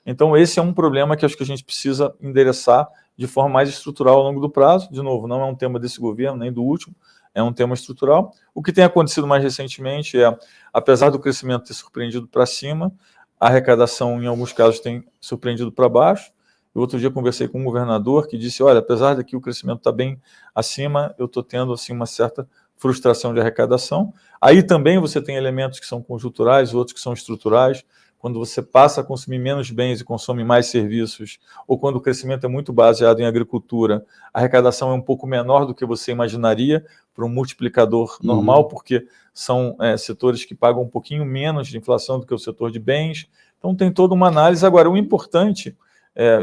Então, esse é um problema que acho que a gente precisa endereçar de forma mais estrutural ao longo do prazo. De novo, não é um tema desse governo, nem do último, é um tema estrutural. O que tem acontecido mais recentemente é, apesar do crescimento ter surpreendido para cima, a arrecadação, em alguns casos, tem surpreendido para baixo. Eu, outro dia, conversei com um governador que disse, olha, apesar de que o crescimento está bem acima, eu estou tendo assim, uma certa frustração de arrecadação. Aí também você tem elementos que são conjunturais, outros que são estruturais. Quando você passa a consumir menos bens e consome mais serviços, ou quando o crescimento é muito baseado em agricultura, a arrecadação é um pouco menor do que você imaginaria para um multiplicador normal, porque são setores que pagam um pouquinho menos de inflação do que o setor de bens. Então tem toda uma análise. Agora, o importante,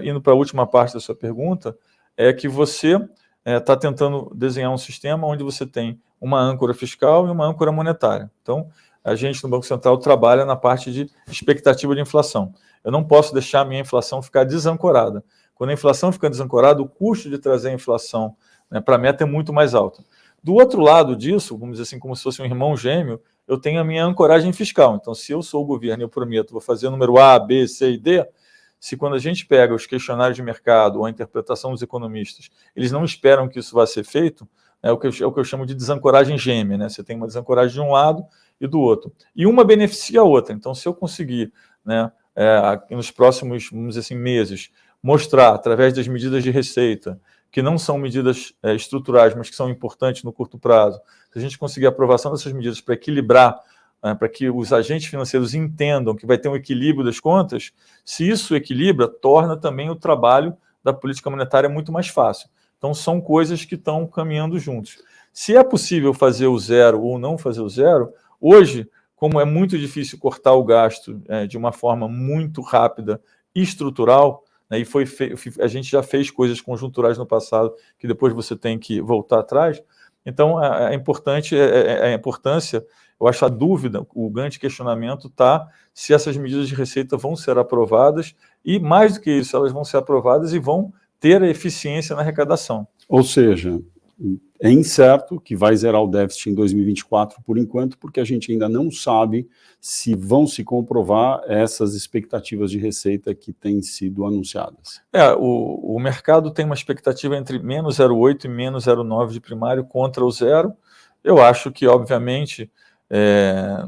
indo para a última parte da sua pergunta, é que você está tentando desenhar um sistema onde você tem uma âncora fiscal e uma âncora monetária. Então, a gente no Banco Central trabalha na parte de expectativa de inflação. Eu não posso deixar a minha inflação ficar desancorada. Quando a inflação fica desancorada, o custo de trazer a inflação, né, para a meta é muito mais alto. Do outro lado disso, vamos dizer assim, como se fosse um irmão gêmeo, eu tenho a minha ancoragem fiscal. Então, se eu sou o governo e eu prometo, vou fazer o número A, B, C e D, se quando a gente pega os questionários de mercado ou a interpretação dos economistas, eles não esperam que isso vá ser feito, é o que eu chamo de desancoragem gêmea, né? Você tem uma desancoragem de um lado e do outro. E uma beneficia a outra. Então, se eu conseguir, né, nos próximos, vamos dizer assim, meses, mostrar, através das medidas de receita, que não são medidas estruturais, mas que são importantes no curto prazo, se a gente conseguir a aprovação dessas medidas para equilibrar, para que os agentes financeiros entendam que vai ter um equilíbrio das contas, se isso equilibra, torna também o trabalho da política monetária muito mais fácil. Então, são coisas que estão caminhando juntos. Se é possível fazer o zero ou não fazer o zero, hoje, como é muito difícil cortar o gasto de uma forma muito rápida e estrutural, né, e a gente já fez coisas conjunturais no passado que depois você tem que voltar atrás, então a importância, eu acho a dúvida, o grande questionamento está se essas medidas de receita vão ser aprovadas e, mais do que isso, elas vão ser aprovadas e vão ter a eficiência na arrecadação. Ou seja, é incerto que vai zerar o déficit em 2024 por enquanto, porque a gente ainda não sabe se vão se comprovar essas expectativas de receita que têm sido anunciadas. O mercado tem uma expectativa entre menos 0,8 e menos 0,9 de primário contra o zero. Eu acho que, obviamente,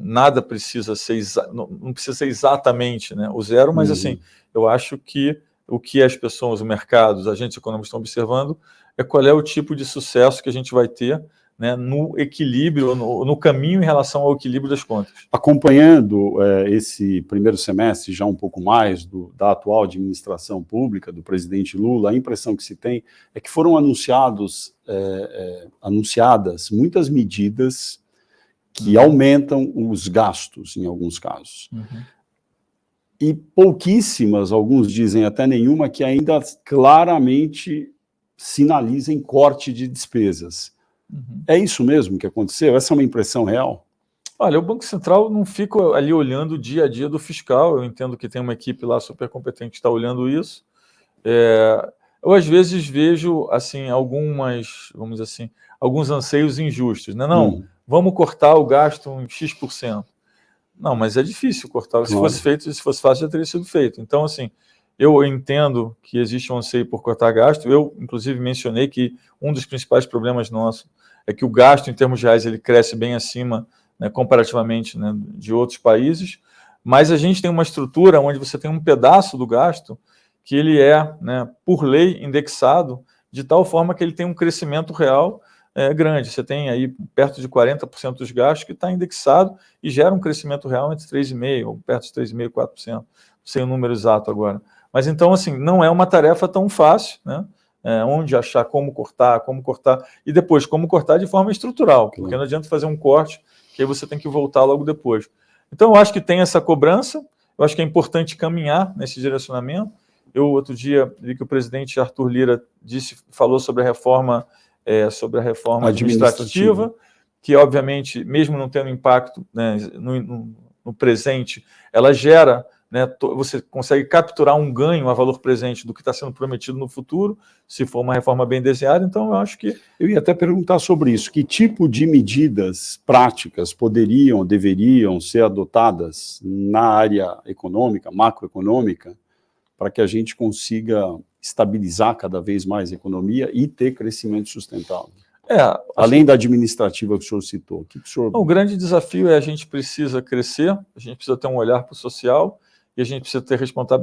nada precisa ser, não precisa ser exatamente, né, o zero, mas assim, eu acho que o que as pessoas, o mercado, os agentes econômicos estão observando é qual é o tipo de sucesso que a gente vai ter, né, no equilíbrio, no caminho em relação ao equilíbrio das contas. Acompanhando esse primeiro semestre, já um pouco mais da atual administração pública, do presidente Lula, a impressão que se tem é que foram anunciadas muitas medidas que aumentam os gastos, em alguns casos. E pouquíssimas, alguns dizem até nenhuma, que ainda claramente sinalizem corte de despesas. É isso mesmo que aconteceu? Essa é uma impressão real? Olha, o Banco Central não fica ali olhando o dia a dia do fiscal. Eu entendo que tem uma equipe lá super competente que está olhando isso. Eu, às vezes, vejo assim, vamos dizer assim, alguns anseios injustos. Né? Não, vamos cortar o gasto em X%. Não, mas é difícil cortar. Se fosse feito, se fosse fácil, já teria sido feito. Então, assim, eu entendo que existe um anseio por cortar gasto. Eu, inclusive, mencionei que um dos principais problemas nossos é que o gasto, em termos reais, ele cresce bem acima, né, comparativamente, né, de outros países, mas a gente tem uma estrutura onde você tem um pedaço do gasto que ele né, por lei, indexado, de tal forma que ele tem um crescimento real grande. Você tem aí perto de 40% dos gastos que está indexado e gera um crescimento real entre 3,5% ou perto de 3,5%, 4%, não sei o número exato agora. Mas então, assim, não é uma tarefa tão fácil, né? Onde achar como cortar, e depois como cortar de forma estrutural, porque não adianta fazer um corte, que aí você tem que voltar logo depois. Então, eu acho que tem essa cobrança, eu acho que é importante caminhar nesse direcionamento. Eu, outro dia, vi que o presidente Arthur Lira falou sobre a reforma administrativa, que, obviamente, mesmo não tendo impacto, né, no presente, ela gera, né, você consegue capturar um ganho a valor presente do que está sendo prometido no futuro, se for uma reforma bem desenhada. Então, eu acho que... Eu ia até perguntar sobre isso. Que tipo de medidas práticas poderiam, deveriam ser adotadas na área econômica, macroeconômica, para que a gente consiga estabilizar cada vez mais a economia e ter crescimento sustentável? Além da administrativa que o senhor citou. O grande desafio é a gente precisa crescer, a gente precisa ter um olhar para o social, e a gente precisa ter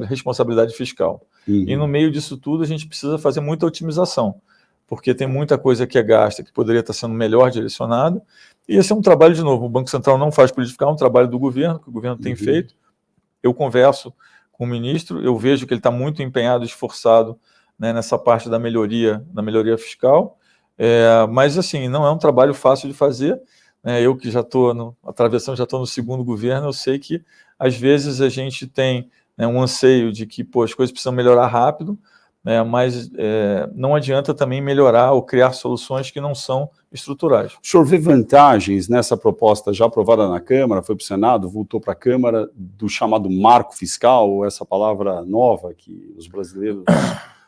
responsabilidade fiscal. E no meio disso tudo a gente precisa fazer muita otimização, porque tem muita coisa que é gasta, que poderia estar sendo melhor direcionada, e esse é um trabalho, de novo, o Banco Central não faz política fiscal, é um trabalho do governo, que o governo tem feito. Eu converso com o ministro, eu vejo que ele está muito empenhado, esforçado, né, nessa parte da melhoria fiscal, mas assim, não é um trabalho fácil de fazer. Eu que já estou atravessando, já estou no segundo governo, eu sei que às vezes a gente tem, né, um anseio de que as coisas precisam melhorar rápido, mas não adianta também melhorar ou criar soluções que não são estruturais. O senhor vê vantagens nessa proposta já aprovada na Câmara, foi para o Senado, voltou para a Câmara, do chamado marco fiscal, essa palavra nova que os brasileiros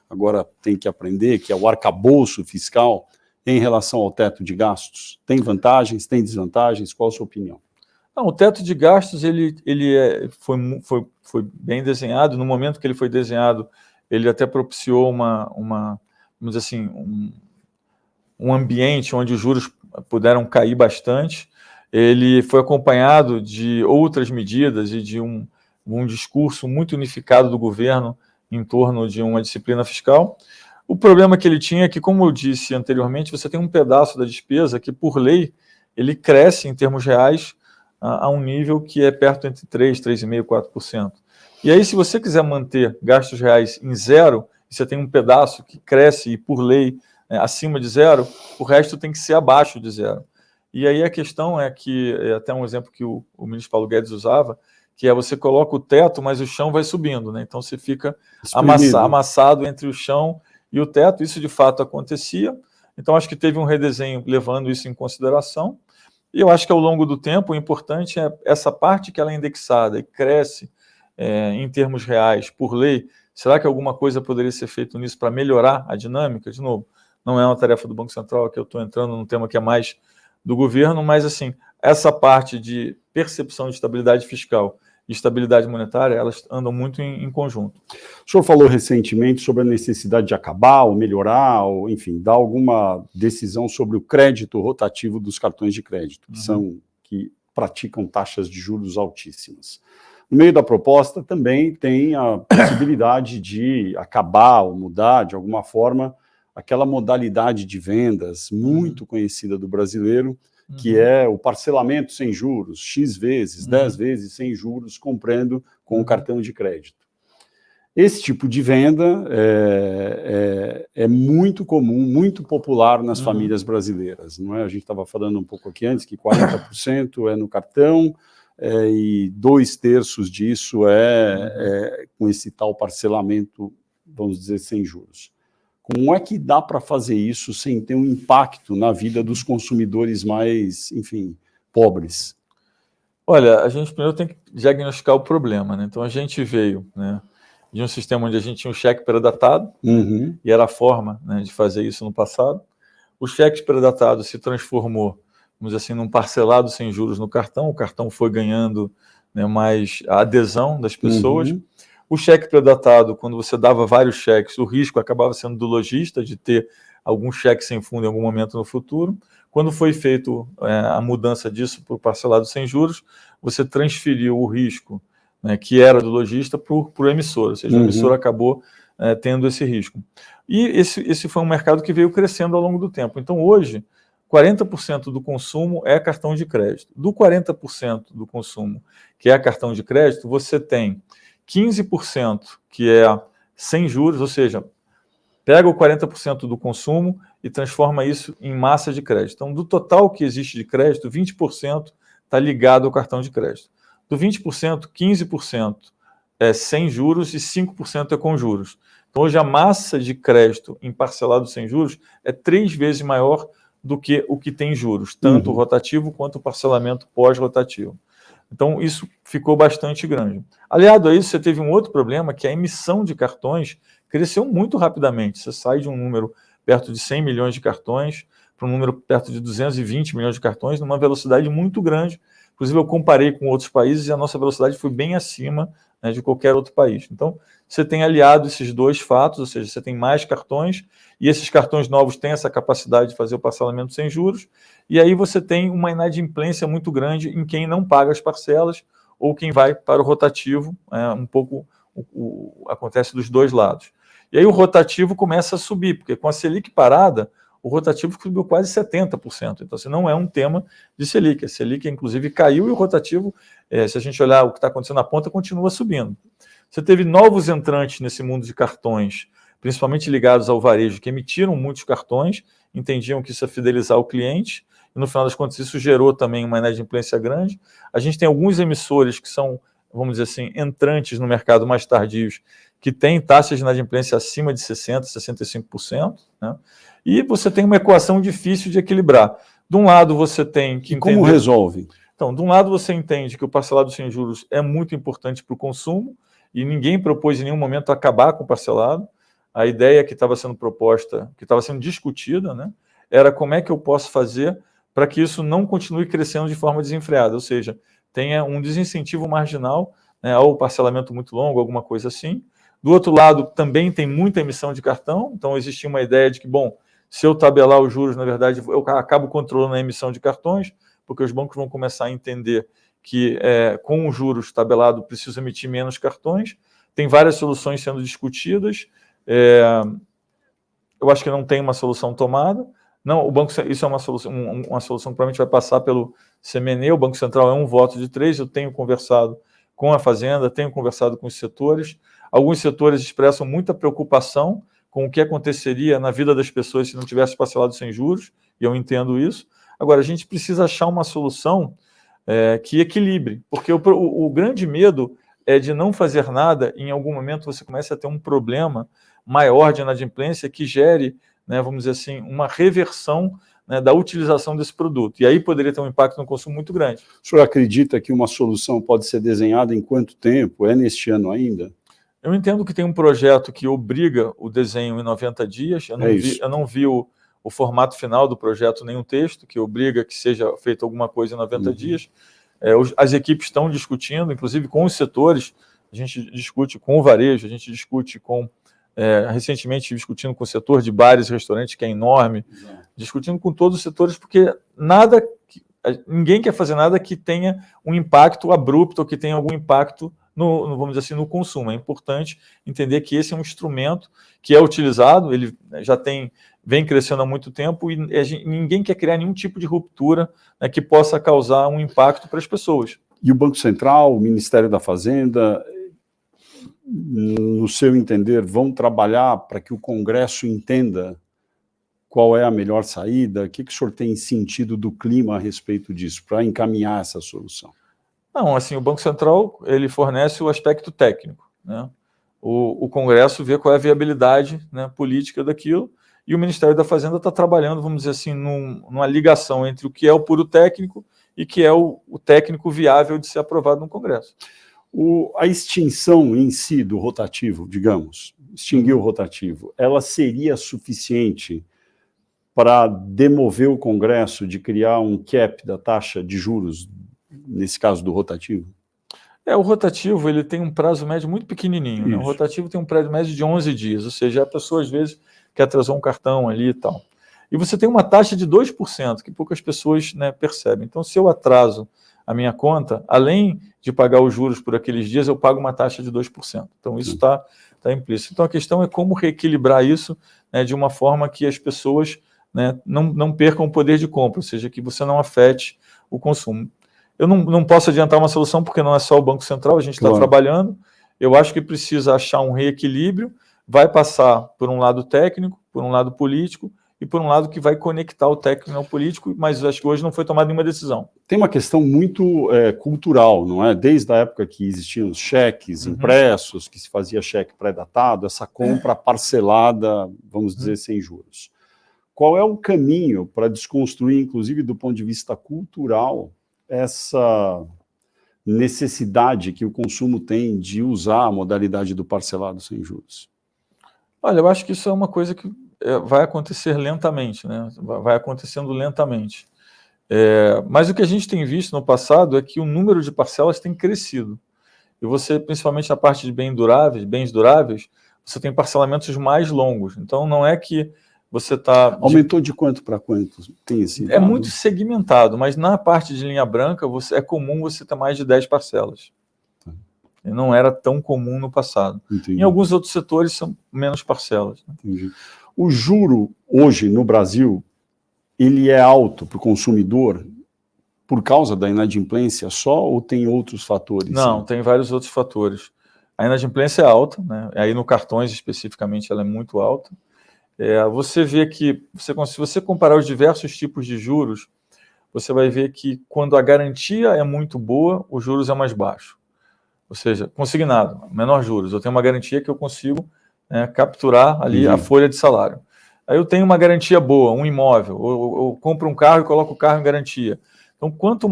agora têm que aprender, que é o arcabouço fiscal, em relação ao teto de gastos? Tem vantagens, tem desvantagens? Qual a sua opinião? Não, o teto de gastos ele foi bem desenhado. No momento que ele foi desenhado, ele até propiciou vamos dizer assim, um ambiente onde os juros puderam cair bastante. Ele foi acompanhado de outras medidas e de um discurso muito unificado do governo em torno de uma disciplina fiscal. O problema que ele tinha é que, como eu disse anteriormente, você tem um pedaço da despesa que, por lei, ele cresce em termos reais a um nível que é perto entre 3%, 3,5%, 4%. E aí, se você quiser manter gastos reais em zero, e você tem um pedaço que cresce e, por lei, acima de zero, o resto tem que ser abaixo de zero. E aí a questão é que, até um exemplo que o ministro Paulo Guedes usava, que é você coloca o teto, mas o chão vai subindo, né? Então você fica amassado entre o chão e o teto. Isso de fato acontecia. Então acho que teve um redesenho levando isso em consideração. E eu acho que ao longo do tempo o importante é essa parte que ela é indexada e cresce em termos reais por lei. Será que alguma coisa poderia ser feita nisso para melhorar a dinâmica? De novo, não é uma tarefa do Banco Central, que eu estou entrando num tema que é mais do governo, mas assim, essa parte de percepção de estabilidade fiscal e estabilidade monetária, elas andam muito em conjunto. O senhor falou recentemente sobre a necessidade de acabar ou melhorar, ou enfim, dar alguma decisão sobre o crédito rotativo dos cartões de crédito, que praticam taxas de juros altíssimas. No meio da proposta também tem a possibilidade de acabar ou mudar, de alguma forma, aquela modalidade de vendas muito conhecida do brasileiro, que é o parcelamento sem juros, X vezes, 10 vezes sem juros, comprando com o cartão de crédito. Esse tipo de venda é muito comum, muito popular nas famílias brasileiras. Não é? A gente estava falando um pouco aqui antes que 40% é no cartão e 2/3 disso com esse tal parcelamento, vamos dizer, sem juros. Como é que dá para fazer isso sem ter um impacto na vida dos consumidores mais, enfim, pobres? Olha, a gente primeiro tem que diagnosticar o problema, né? Então a gente veio, né, de um sistema onde a gente tinha um cheque predatado, e era a forma, né, de fazer isso no passado. O cheque predatado se transformou, vamos dizer assim, num parcelado sem juros no cartão. O cartão foi ganhando, né, mais a adesão das pessoas. O cheque predatado, quando você dava vários cheques, o risco acabava sendo do lojista de ter algum cheque sem fundo em algum momento no futuro. Quando foi feito a mudança disso para o parcelado sem juros, você transferiu o risco, né, que era do lojista para o emissor, ou seja, o emissor acabou tendo esse risco. E esse foi um mercado que veio crescendo ao longo do tempo. Então, hoje, 40% do consumo é cartão de crédito. Do 40% do consumo que é cartão de crédito, você tem 15% que é sem juros, ou seja, pega o 40% do consumo e transforma isso em massa de crédito. Então, do total que existe de crédito, 20% está ligado ao cartão de crédito. Do 20%, 15% é sem juros e 5% é com juros. Então, hoje a massa de crédito em parcelado sem juros é 3 vezes maior do que o que tem juros, tanto o rotativo quanto o parcelamento pós-rotativo. Então, isso ficou bastante grande. Aliado a isso, você teve um outro problema, que a emissão de cartões cresceu muito rapidamente. Você sai de um número perto de 100 milhões de cartões para um número perto de 220 milhões de cartões, numa velocidade muito grande. Inclusive, eu comparei com outros países e a nossa velocidade foi bem acima, né, de qualquer outro país. Então, você tem aliado esses dois fatos, ou seja, você tem mais cartões, e esses cartões novos têm essa capacidade de fazer o parcelamento sem juros, e aí você tem uma inadimplência muito grande em quem não paga as parcelas ou quem vai para o rotativo, um pouco acontece dos dois lados. E aí o rotativo começa a subir, porque com a Selic parada, o rotativo subiu quase 70%. Então, assim, não é um tema de Selic. A Selic, inclusive, caiu e o rotativo, se a gente olhar o que está acontecendo na ponta, continua subindo. Você teve novos entrantes nesse mundo de cartões, principalmente ligados ao varejo, que emitiram muitos cartões, entendiam que isso ia fidelizar o cliente, e no final das contas isso gerou também uma inadimplência grande. A gente tem alguns emissores que são, vamos dizer assim, entrantes no mercado mais tardios, que têm taxas de inadimplência acima de 60%, 65%, né? E você tem uma equação difícil de equilibrar. De um lado você tem que entender... Como resolve? Então, de um lado você entende que o parcelado sem juros é muito importante para o consumo, e ninguém propôs em nenhum momento acabar com o parcelado. A ideia que estava sendo proposta, que estava sendo discutida, né, era como é que eu posso fazer para que isso não continue crescendo de forma desenfreada, ou seja, tenha um desincentivo marginal, né, ao parcelamento muito longo, alguma coisa assim. Do outro lado, também tem muita emissão de cartão, então existia uma ideia de que, bom, se eu tabelar os juros, na verdade, eu acabo controlando a emissão de cartões, porque os bancos vão começar a entender que com os juros tabelado precisa emitir menos cartões. Tem várias soluções sendo discutidas. Eu acho que não tem uma solução tomada. Não, o banco, isso é uma solução que provavelmente vai passar pelo CMNE. O Banco Central é um voto de 3. Eu tenho conversado com a Fazenda, tenho conversado com os setores. Alguns setores expressam muita preocupação com o que aconteceria na vida das pessoas se não tivesse parcelado sem juros, e eu entendo isso. Agora, a gente precisa achar uma solução que equilibre, porque o grande medo é de não fazer nada, e em algum momento você começa a ter um problema maior de inadimplência que gere, né, vamos dizer assim, uma reversão, né, da utilização desse produto. E aí poderia ter um impacto no consumo muito grande. O senhor acredita que uma solução pode ser desenhada em quanto tempo? É neste ano ainda? Eu entendo que tem um projeto que obriga o desenho em 90 dias. Eu não vi o formato final do projeto, nem o texto, que obriga que seja feita alguma coisa em 90 dias. As equipes estão discutindo, inclusive com os setores, a gente discute com o varejo, a gente discute recentemente discutindo com o setor de bares e restaurantes, que é enorme, discutindo com todos os setores, porque nada ninguém quer fazer nada que tenha um impacto abrupto ou que tenha algum impacto vamos dizer assim, no consumo. É importante entender que esse é um instrumento que é utilizado, ele já vem crescendo há muito tempo e ninguém quer criar nenhum tipo de ruptura, né, que possa causar um impacto para as pessoas. E o Banco Central, o Ministério da Fazenda, no seu entender, vão trabalhar para que o Congresso entenda qual é a melhor saída? O que o senhor tem sentido do clima a respeito disso, para encaminhar essa solução? Não, assim, o Banco Central ele fornece o aspecto técnico, né? O Congresso vê qual é a viabilidade, né, política daquilo, e o Ministério da Fazenda está trabalhando, vamos dizer assim, numa ligação entre o que é o puro técnico e que é o técnico viável de ser aprovado no Congresso. A extinção em si do rotativo, digamos, extinguir o rotativo, ela seria suficiente para demover o Congresso de criar um cap da taxa de juros, nesse caso do rotativo? O rotativo ele tem um prazo médio muito pequenininho, né? O rotativo tem um prazo médio de 11 dias, ou seja, a pessoa às vezes quer atrasar um cartão ali e tal. E você tem uma taxa de 2%, que poucas pessoas, né, percebem. Então, se eu atraso a minha conta, além de pagar os juros por aqueles dias, eu pago uma taxa de 2%. Então, isso está implícito. Então, a questão é como reequilibrar isso, né, de uma forma que as pessoas, né, não percam o poder de compra, ou seja, que você não afete o consumo. Eu não posso adiantar uma solução porque não é só o Banco Central, a gente está trabalhando. Eu acho que precisa achar um reequilíbrio, vai passar por um lado técnico, por um lado político e por um lado que vai conectar o técnico ao político, mas acho que hoje não foi tomada nenhuma decisão. Tem uma questão muito cultural, não é? Desde a época que existiam os cheques impressos, que se fazia cheque pré-datado, essa compra parcelada, vamos dizer, sem juros. Qual é o caminho para desconstruir, inclusive do ponto de vista cultural, essa necessidade que o consumo tem de usar a modalidade do parcelado sem juros? Olha, eu acho que isso é uma coisa que vai acontecer lentamente, né? Vai acontecendo lentamente. Mas o que a gente tem visto no passado é que o número de parcelas tem crescido. E você, principalmente na parte de bens duráveis, você tem parcelamentos mais longos. Então, não é que você está... Aumentou de quanto para quanto? Tem esse dado? É muito segmentado, mas na parte de linha branca é comum você ter mais de 10 parcelas. E não era tão comum no passado. Entendi. Em alguns outros setores são menos parcelas. Entendi. O juro hoje no Brasil, ele é alto para o consumidor por causa da inadimplência só ou tem outros fatores? Não, tem vários outros fatores. A inadimplência é alta, né? Aí no cartões especificamente ela é muito alta. Você vê que, se você comparar os diversos tipos de juros, você vai ver que quando a garantia é muito boa, os juros é mais baixo. Ou seja, consignado, menor juros. Eu tenho uma garantia que eu consigo, né, capturar ali a folha de salário. Aí eu tenho uma garantia boa, um imóvel, ou eu compro um carro e coloco o carro em garantia. Então, quanto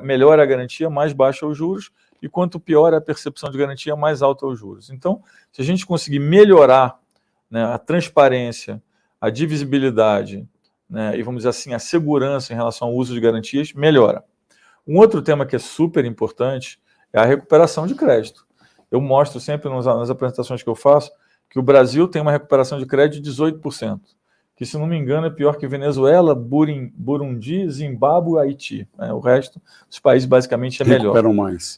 melhor a garantia, mais baixo é os juros, e quanto pior a percepção de garantia, mais alto é os juros. Então, se a gente conseguir melhorar, né, a transparência, a divisibilidade, né, e vamos dizer assim, a segurança em relação ao uso de garantias, melhora. Um outro tema que é super importante é a recuperação de crédito. Eu mostro sempre nas apresentações que eu faço que o Brasil tem uma recuperação de crédito de 18%, que, se não me engano, é pior que Venezuela, Burundi, Zimbábue e Haiti. O resto dos países, basicamente, é melhor.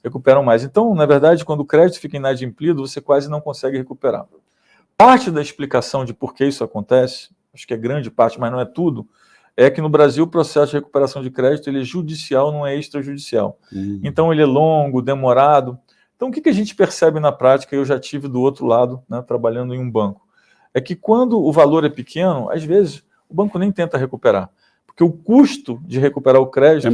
Recuperam mais. Então, na verdade, quando o crédito fica inadimplido, você quase não consegue recuperar. Parte da explicação de por que isso acontece, acho que é grande parte, mas não é tudo, é que no Brasil o processo de recuperação de crédito ele é judicial, não é extrajudicial. Então ele é longo, demorado. Então o que a gente percebe na prática, eu já tive do outro lado, né, trabalhando em um banco, é que quando o valor é pequeno, às vezes o banco nem tenta recuperar, porque o custo de recuperar o crédito é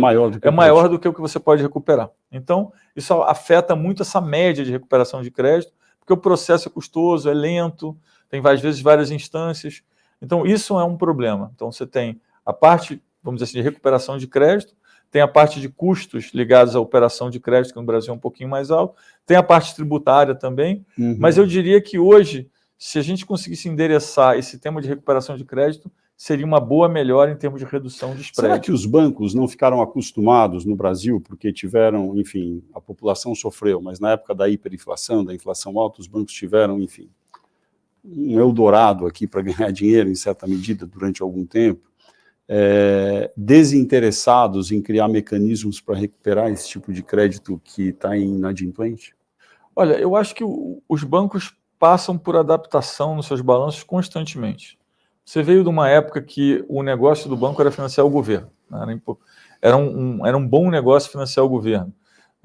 maior do que o que você pode recuperar. Então isso afeta muito essa média de recuperação de crédito, porque o processo é custoso, é lento, tem às vezes várias instâncias. Então isso é um problema. Então você tem a parte, vamos dizer assim, de recuperação de crédito, tem a parte de custos ligados à operação de crédito, que no Brasil é um pouquinho mais alto, tem a parte tributária também, mas eu diria que hoje, se a gente conseguisse endereçar esse tema de recuperação de crédito, seria uma boa melhora em termos de redução de spread. Será que os bancos não ficaram acostumados no Brasil, porque tiveram, enfim, a população sofreu, mas na época da hiperinflação, da inflação alta, os bancos tiveram, enfim, um Eldorado aqui para ganhar dinheiro, em certa medida, durante algum tempo, desinteressados em criar mecanismos para recuperar esse tipo de crédito que está inadimplente? Olha, eu acho que os bancos passam por adaptação nos seus balanços constantemente. Você veio de uma época que o negócio do banco era financiar o governo. Era um bom negócio financiar o governo.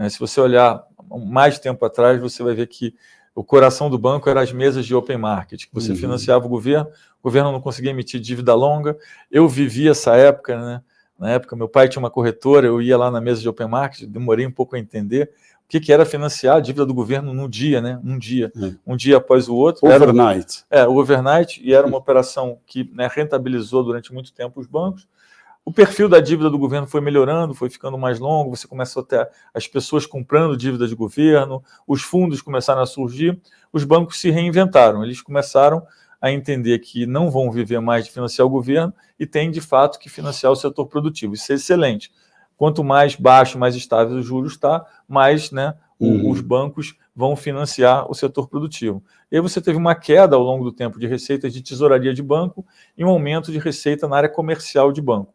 Se você olhar mais tempo atrás, você vai ver que o coração do banco era as mesas de open market, que você financiava o governo não conseguia emitir dívida longa. Eu vivi essa época, né? Na época, meu pai tinha uma corretora, eu ia lá na mesa de open market, demorei um pouco a entender o que era financiar a dívida do governo no dia, né? Um dia após o outro. Overnight. O overnight, e era uma operação que, né, rentabilizou durante muito tempo os bancos. O perfil da dívida do governo foi melhorando, foi ficando mais longo, você começou a ter as pessoas comprando dívida de governo, os fundos começaram a surgir, os bancos se reinventaram, eles começaram a entender que não vão viver mais de financiar o governo e tem, de fato, que financiar o setor produtivo. Isso é excelente. Quanto mais baixo, mais estável o juros está, mais, né, os bancos vão financiar o setor produtivo. E aí você teve uma queda ao longo do tempo de receitas de tesouraria de banco e um aumento de receita na área comercial de banco.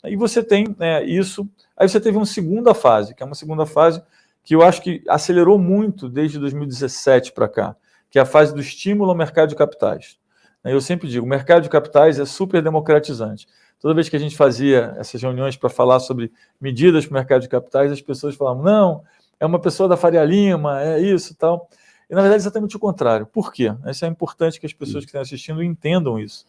Aí você tem, né, isso. Aí você teve uma segunda fase, que é uma segunda fase que eu acho que acelerou muito desde 2017 para cá, que é a fase do estímulo ao mercado de capitais. Eu sempre digo, o mercado de capitais é super democratizante. Toda vez que a gente fazia essas reuniões para falar sobre medidas para o mercado de capitais, as pessoas falavam, não, é uma pessoa da Faria Lima, é isso e tal. E, na verdade, é exatamente o contrário. Por quê? Isso é importante que as pessoas que estão assistindo entendam isso.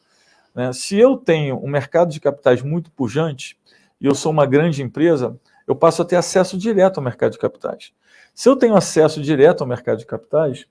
Se eu tenho um mercado de capitais muito pujante e eu sou uma grande empresa, eu passo a ter acesso direto ao mercado de capitais. Se eu tenho acesso direto ao mercado de capitais,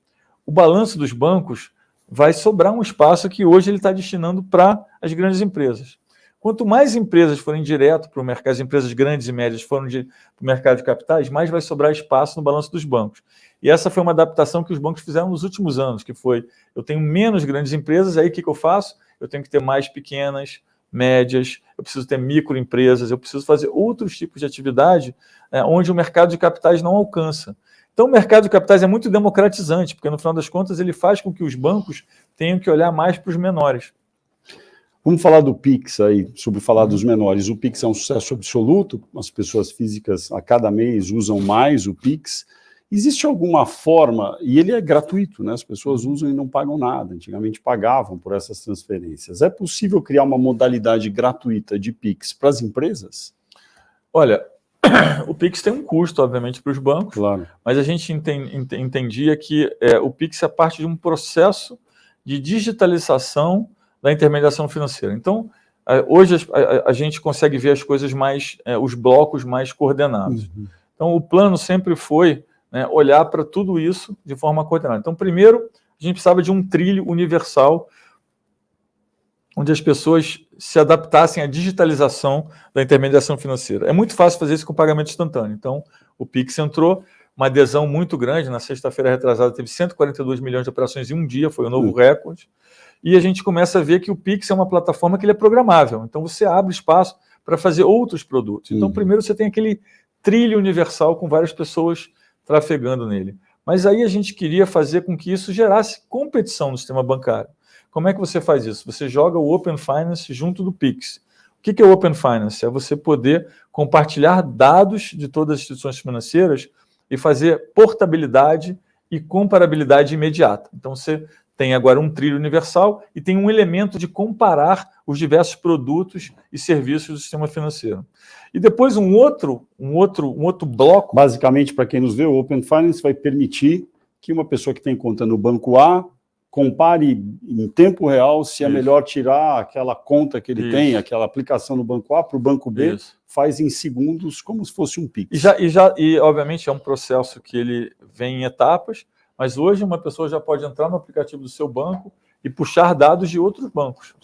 o balanço dos bancos vai sobrar um espaço que hoje ele está destinando para as grandes empresas. Quanto mais empresas forem direto para o mercado, as empresas grandes e médias forem para o mercado de capitais, mais vai sobrar espaço no balanço dos bancos. E essa foi uma adaptação que os bancos fizeram nos últimos anos, que foi, eu tenho menos grandes empresas, aí o que eu faço? Eu tenho que ter mais pequenas, médias, eu preciso ter microempresas, eu preciso fazer outros tipos de atividade onde o mercado de capitais não alcança. Então, o mercado de capitais é muito democratizante, porque, no final das contas, ele faz com que os bancos tenham que olhar mais para os menores. Vamos falar do Pix aí, sobre falar dos menores. O Pix é um sucesso absoluto, as pessoas físicas a cada mês usam mais o Pix. Existe alguma forma, e ele é gratuito, né? As pessoas usam e não pagam nada, antigamente pagavam por essas transferências. É possível criar uma modalidade gratuita de Pix para as empresas? Olha, o Pix tem um custo, obviamente, para os bancos, claro, mas a gente entendia que o Pix é parte de um processo de digitalização da intermediação financeira. Então, hoje a gente consegue ver as coisas mais, os blocos mais coordenados. Então, o plano sempre foi olhar para tudo isso de forma coordenada. Então, primeiro, a gente precisava de um trilho universal onde as pessoas se adaptassem à digitalização da intermediação financeira. É muito fácil fazer isso com pagamento instantâneo. Então, o Pix entrou, uma adesão muito grande. Na sexta-feira retrasada, teve 142 milhões de operações em um dia, foi um novo recorde. E a gente começa a ver que o Pix é uma plataforma que ele é programável. Então, você abre espaço para fazer outros produtos. Então, primeiro você tem aquele trilho universal com várias pessoas trafegando nele. Mas aí a gente queria fazer com que isso gerasse competição no sistema bancário. Como é que você faz isso? Você joga o Open Finance junto do Pix. O que é o Open Finance? É você poder compartilhar dados de todas as instituições financeiras e fazer portabilidade e comparabilidade imediata. Então, você tem agora um trilho universal e tem um elemento de comparar os diversos produtos e serviços do sistema financeiro. E depois um outro bloco... Basicamente, para quem nos vê, o Open Finance vai permitir que uma pessoa que tem conta no banco A compare em tempo real se é melhor tirar aquela conta que ele tem, aquela aplicação no banco A para o banco B, faz em segundos, como se fosse um Pix. E, obviamente, é um processo que ele vem em etapas, mas hoje uma pessoa já pode entrar no aplicativo do seu banco e puxar dados de outros bancos.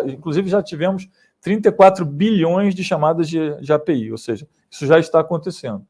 Inclusive, já tivemos 34 bilhões de chamadas de API, ou seja, isso já está acontecendo.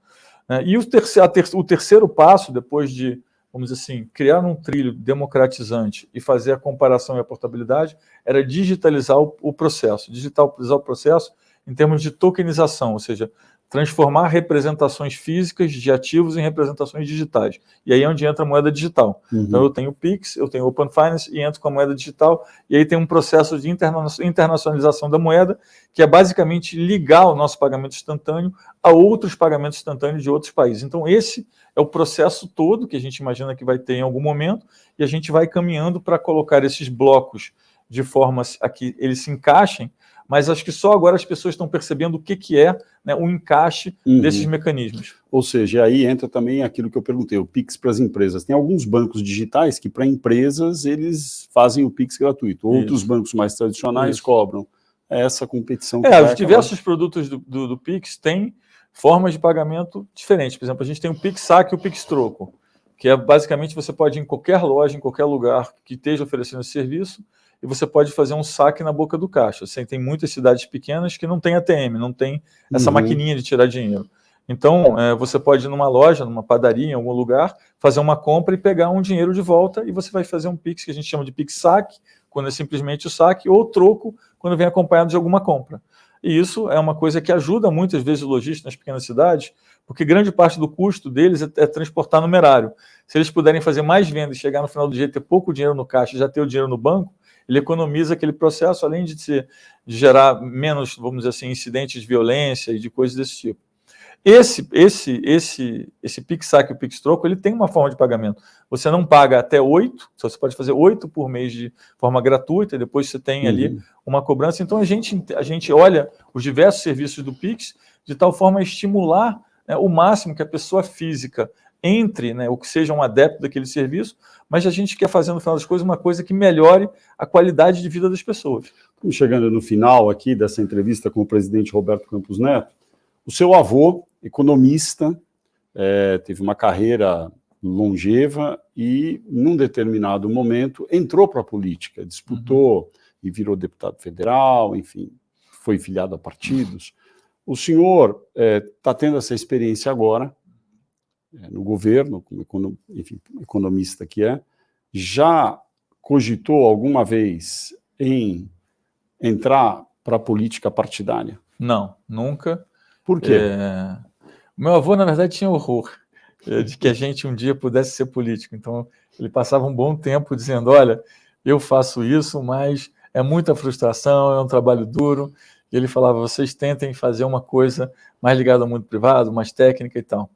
E o terceiro passo, depois de, vamos dizer assim, criar um trilho democratizante e fazer a comparação e a portabilidade, era digitalizar o processo. Digitalizar o processo em termos de tokenização, ou seja, transformar representações físicas de ativos em representações digitais. E aí é onde entra a moeda digital. Então eu tenho o Pix, eu tenho o Open Finance e entro com a moeda digital, e aí tem um processo de internacionalização da moeda, que é basicamente ligar o nosso pagamento instantâneo a outros pagamentos instantâneos de outros países. Então esse é o processo todo que a gente imagina que vai ter em algum momento, e a gente vai caminhando para colocar esses blocos de forma a que eles se encaixem, mas acho que só agora as pessoas estão percebendo o que é, né, o encaixe desses mecanismos. Ou seja, aí entra também aquilo que eu perguntei, o Pix para as empresas. Tem alguns bancos digitais que, para empresas, eles fazem o Pix gratuito. Outros bancos mais tradicionais cobram. É essa competição. Os diversos produtos do Pix têm formas de pagamento diferentes. Por exemplo, a gente tem o Pix Saque e o Pix Troco, que é basicamente você pode ir em qualquer loja, em qualquer lugar que esteja oferecendo esse serviço, e você pode fazer um saque na boca do caixa. Assim, tem muitas cidades pequenas que não tem ATM, não tem essa maquininha de tirar dinheiro. Então, você pode ir numa loja, numa padaria, em algum lugar, fazer uma compra e pegar um dinheiro de volta, e você vai fazer um Pix, que a gente chama de Pix Saque, quando é simplesmente o saque, ou troco, quando vem acompanhado de alguma compra. E isso é uma coisa que ajuda muitas vezes o lojista nas pequenas cidades, porque grande parte do custo deles é transportar numerário. Se eles puderem fazer mais vendas e chegar no final do dia ter pouco dinheiro no caixa e já ter o dinheiro no banco, ele economiza aquele processo, além de gerar menos, vamos dizer assim, incidentes de violência e de coisas desse tipo. Esse Pix Saque e o Pix Troco, ele tem uma forma de pagamento. Você não paga até 8, você pode fazer 8 por mês de forma gratuita, e depois você tem ali uma cobrança. Então a gente olha os diversos serviços do Pix de tal forma a estimular, né, o máximo que a pessoa física entre, né, ou que seja um adepto daquele serviço, mas a gente quer fazer, no final das coisas, uma coisa que melhore a qualidade de vida das pessoas. Estamos chegando no final aqui dessa entrevista com o presidente Roberto Campos Neto. O seu avô, economista, teve uma carreira longeva e, num determinado momento, entrou para a política, disputou e virou deputado federal, enfim, foi filiado a partidos. O senhor está tendo essa experiência agora, no governo, como economista que é, já cogitou alguma vez em entrar para a política partidária? Não, nunca. Por quê? Meu avô, na verdade, tinha horror de que a gente um dia pudesse ser político. Então, ele passava um bom tempo dizendo, olha, eu faço isso, mas é muita frustração, é um trabalho duro. E ele falava, vocês tentem fazer uma coisa mais ligada ao mundo privado, mais técnica e tal.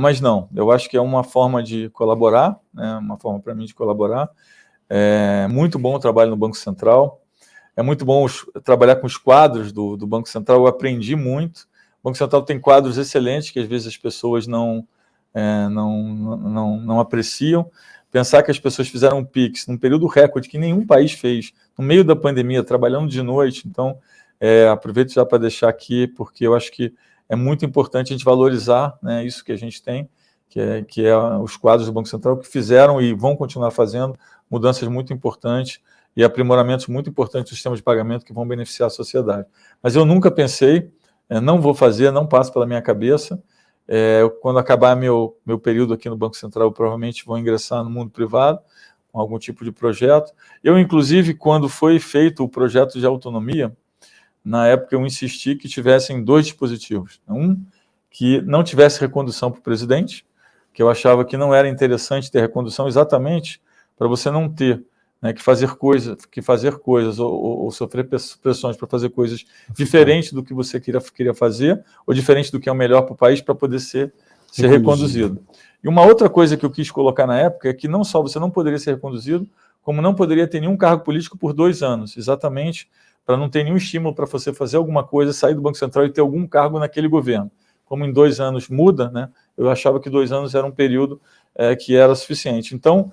Mas não, eu acho que é uma forma de colaborar, né, uma forma para mim de colaborar. É muito bom o trabalho no Banco Central, é muito bom trabalhar com os quadros do Banco Central, eu aprendi muito. O Banco Central tem quadros excelentes que às vezes as pessoas não apreciam. Pensar que as pessoas fizeram um Pix num período recorde que nenhum país fez, no meio da pandemia, trabalhando de noite. Então, aproveito já para deixar aqui, porque eu acho que é muito importante a gente valorizar, né, isso que a gente tem, que é os quadros do Banco Central, que fizeram e vão continuar fazendo mudanças muito importantes e aprimoramentos muito importantes do sistema de pagamento que vão beneficiar a sociedade. Mas eu nunca pensei, não vou fazer, não passa pela minha cabeça. Quando acabar meu período aqui no Banco Central, eu provavelmente vou ingressar no mundo privado, com algum tipo de projeto. Eu, inclusive, quando foi feito o projeto de autonomia, na época eu insisti que tivessem 2 dispositivos. Um, que não tivesse recondução para o presidente, que eu achava que não era interessante ter recondução exatamente para você não ter, né, que fazer coisas ou sofrer pressões para fazer coisas diferentes do que você queria fazer, ou diferente do que é o melhor para o país para poder ser reconduzido. E uma outra coisa que eu quis colocar na época é que não só você não poderia ser reconduzido, como não poderia ter nenhum cargo político por 2 anos, exatamente para não ter nenhum estímulo para você fazer alguma coisa, sair do Banco Central e ter algum cargo naquele governo. Como em 2 anos muda, né, eu achava que 2 anos era um período que era suficiente. Então,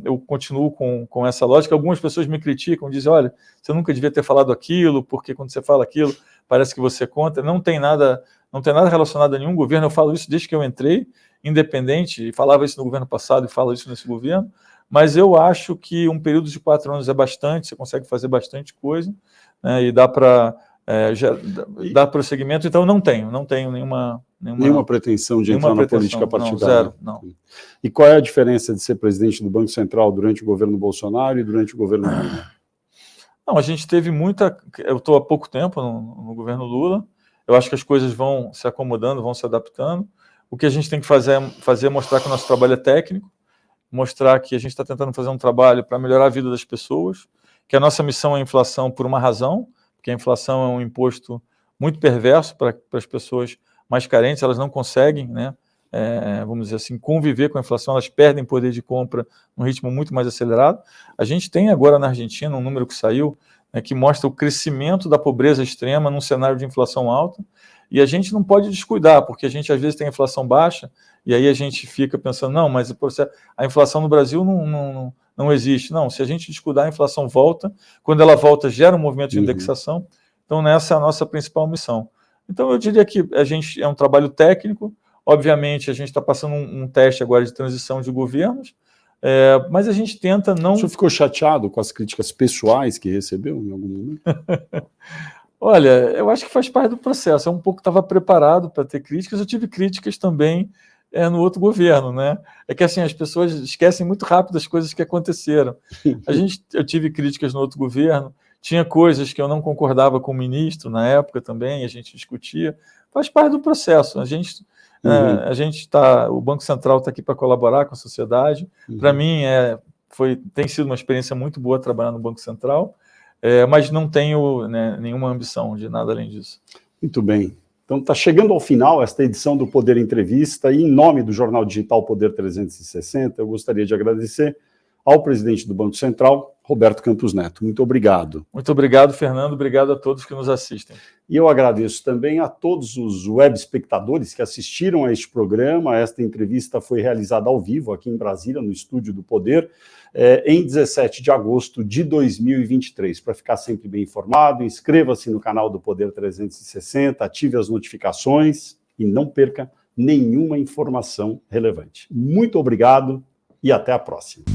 eu continuo com essa lógica. Algumas pessoas me criticam, dizem, olha, você nunca devia ter falado aquilo, porque quando você fala aquilo, parece que você conta. Não tem nada relacionado a nenhum governo. Eu falo isso desde que eu entrei, independente, e falava isso no governo passado e falo isso nesse governo, mas eu acho que um período de 4 anos é bastante, você consegue fazer bastante coisa, né, e dá para dar prosseguimento. Então, não tenho nenhuma pretensão de entrar na política partidária. Não, zero, não. E qual é a diferença de ser presidente do Banco Central durante o governo Bolsonaro e durante o governo Lula? Não, a gente teve muita... Eu estou há pouco tempo no governo Lula, eu acho que as coisas vão se acomodando, vão se adaptando. O que a gente tem que fazer é mostrar que o nosso trabalho é técnico, mostrar que a gente está tentando fazer um trabalho para melhorar a vida das pessoas, que a nossa missão é a inflação por uma razão, porque a inflação é um imposto muito perverso para as pessoas mais carentes, elas não conseguem, né, vamos dizer assim, conviver com a inflação, elas perdem poder de compra num ritmo muito mais acelerado. A gente tem agora na Argentina um número que saiu, né, que mostra o crescimento da pobreza extrema num cenário de inflação alta, e a gente não pode descuidar, porque a gente às vezes tem inflação baixa, e aí a gente fica pensando, não, mas a inflação no Brasil não existe. Não, se a gente descuidar, a inflação volta, quando ela volta, gera um movimento de indexação, então essa é a nossa principal missão. Então eu diria que a gente é um trabalho técnico, obviamente a gente está passando um teste agora de transição de governos, mas a gente tenta não... O senhor ficou chateado com as críticas pessoais que recebeu em algum momento? Olha, eu acho que faz parte do processo. Eu um pouco estava preparado para ter críticas, eu tive críticas também no outro governo, né? É que assim, as pessoas esquecem muito rápido as coisas que aconteceram. Eu tive críticas no outro governo, tinha coisas que eu não concordava com o ministro na época também, a gente discutia. Faz parte do processo. O Banco Central está aqui para colaborar com a sociedade. Para mim, tem sido uma experiência muito boa trabalhar no Banco Central, mas não tenho, né, nenhuma ambição de nada além disso. Muito bem. Então está chegando ao final esta edição do Poder Entrevista, e em nome do jornal digital Poder 360, eu gostaria de agradecer ao presidente do Banco Central, Roberto Campos Neto. Muito obrigado. Muito obrigado, Fernando. Obrigado a todos que nos assistem. E eu agradeço também a todos os web espectadores que assistiram a este programa. Esta entrevista foi realizada ao vivo aqui em Brasília, no Estúdio do Poder, em 17 de agosto de 2023. Para ficar sempre bem informado, inscreva-se no canal do Poder 360, ative as notificações e não perca nenhuma informação relevante. Muito obrigado e até a próxima.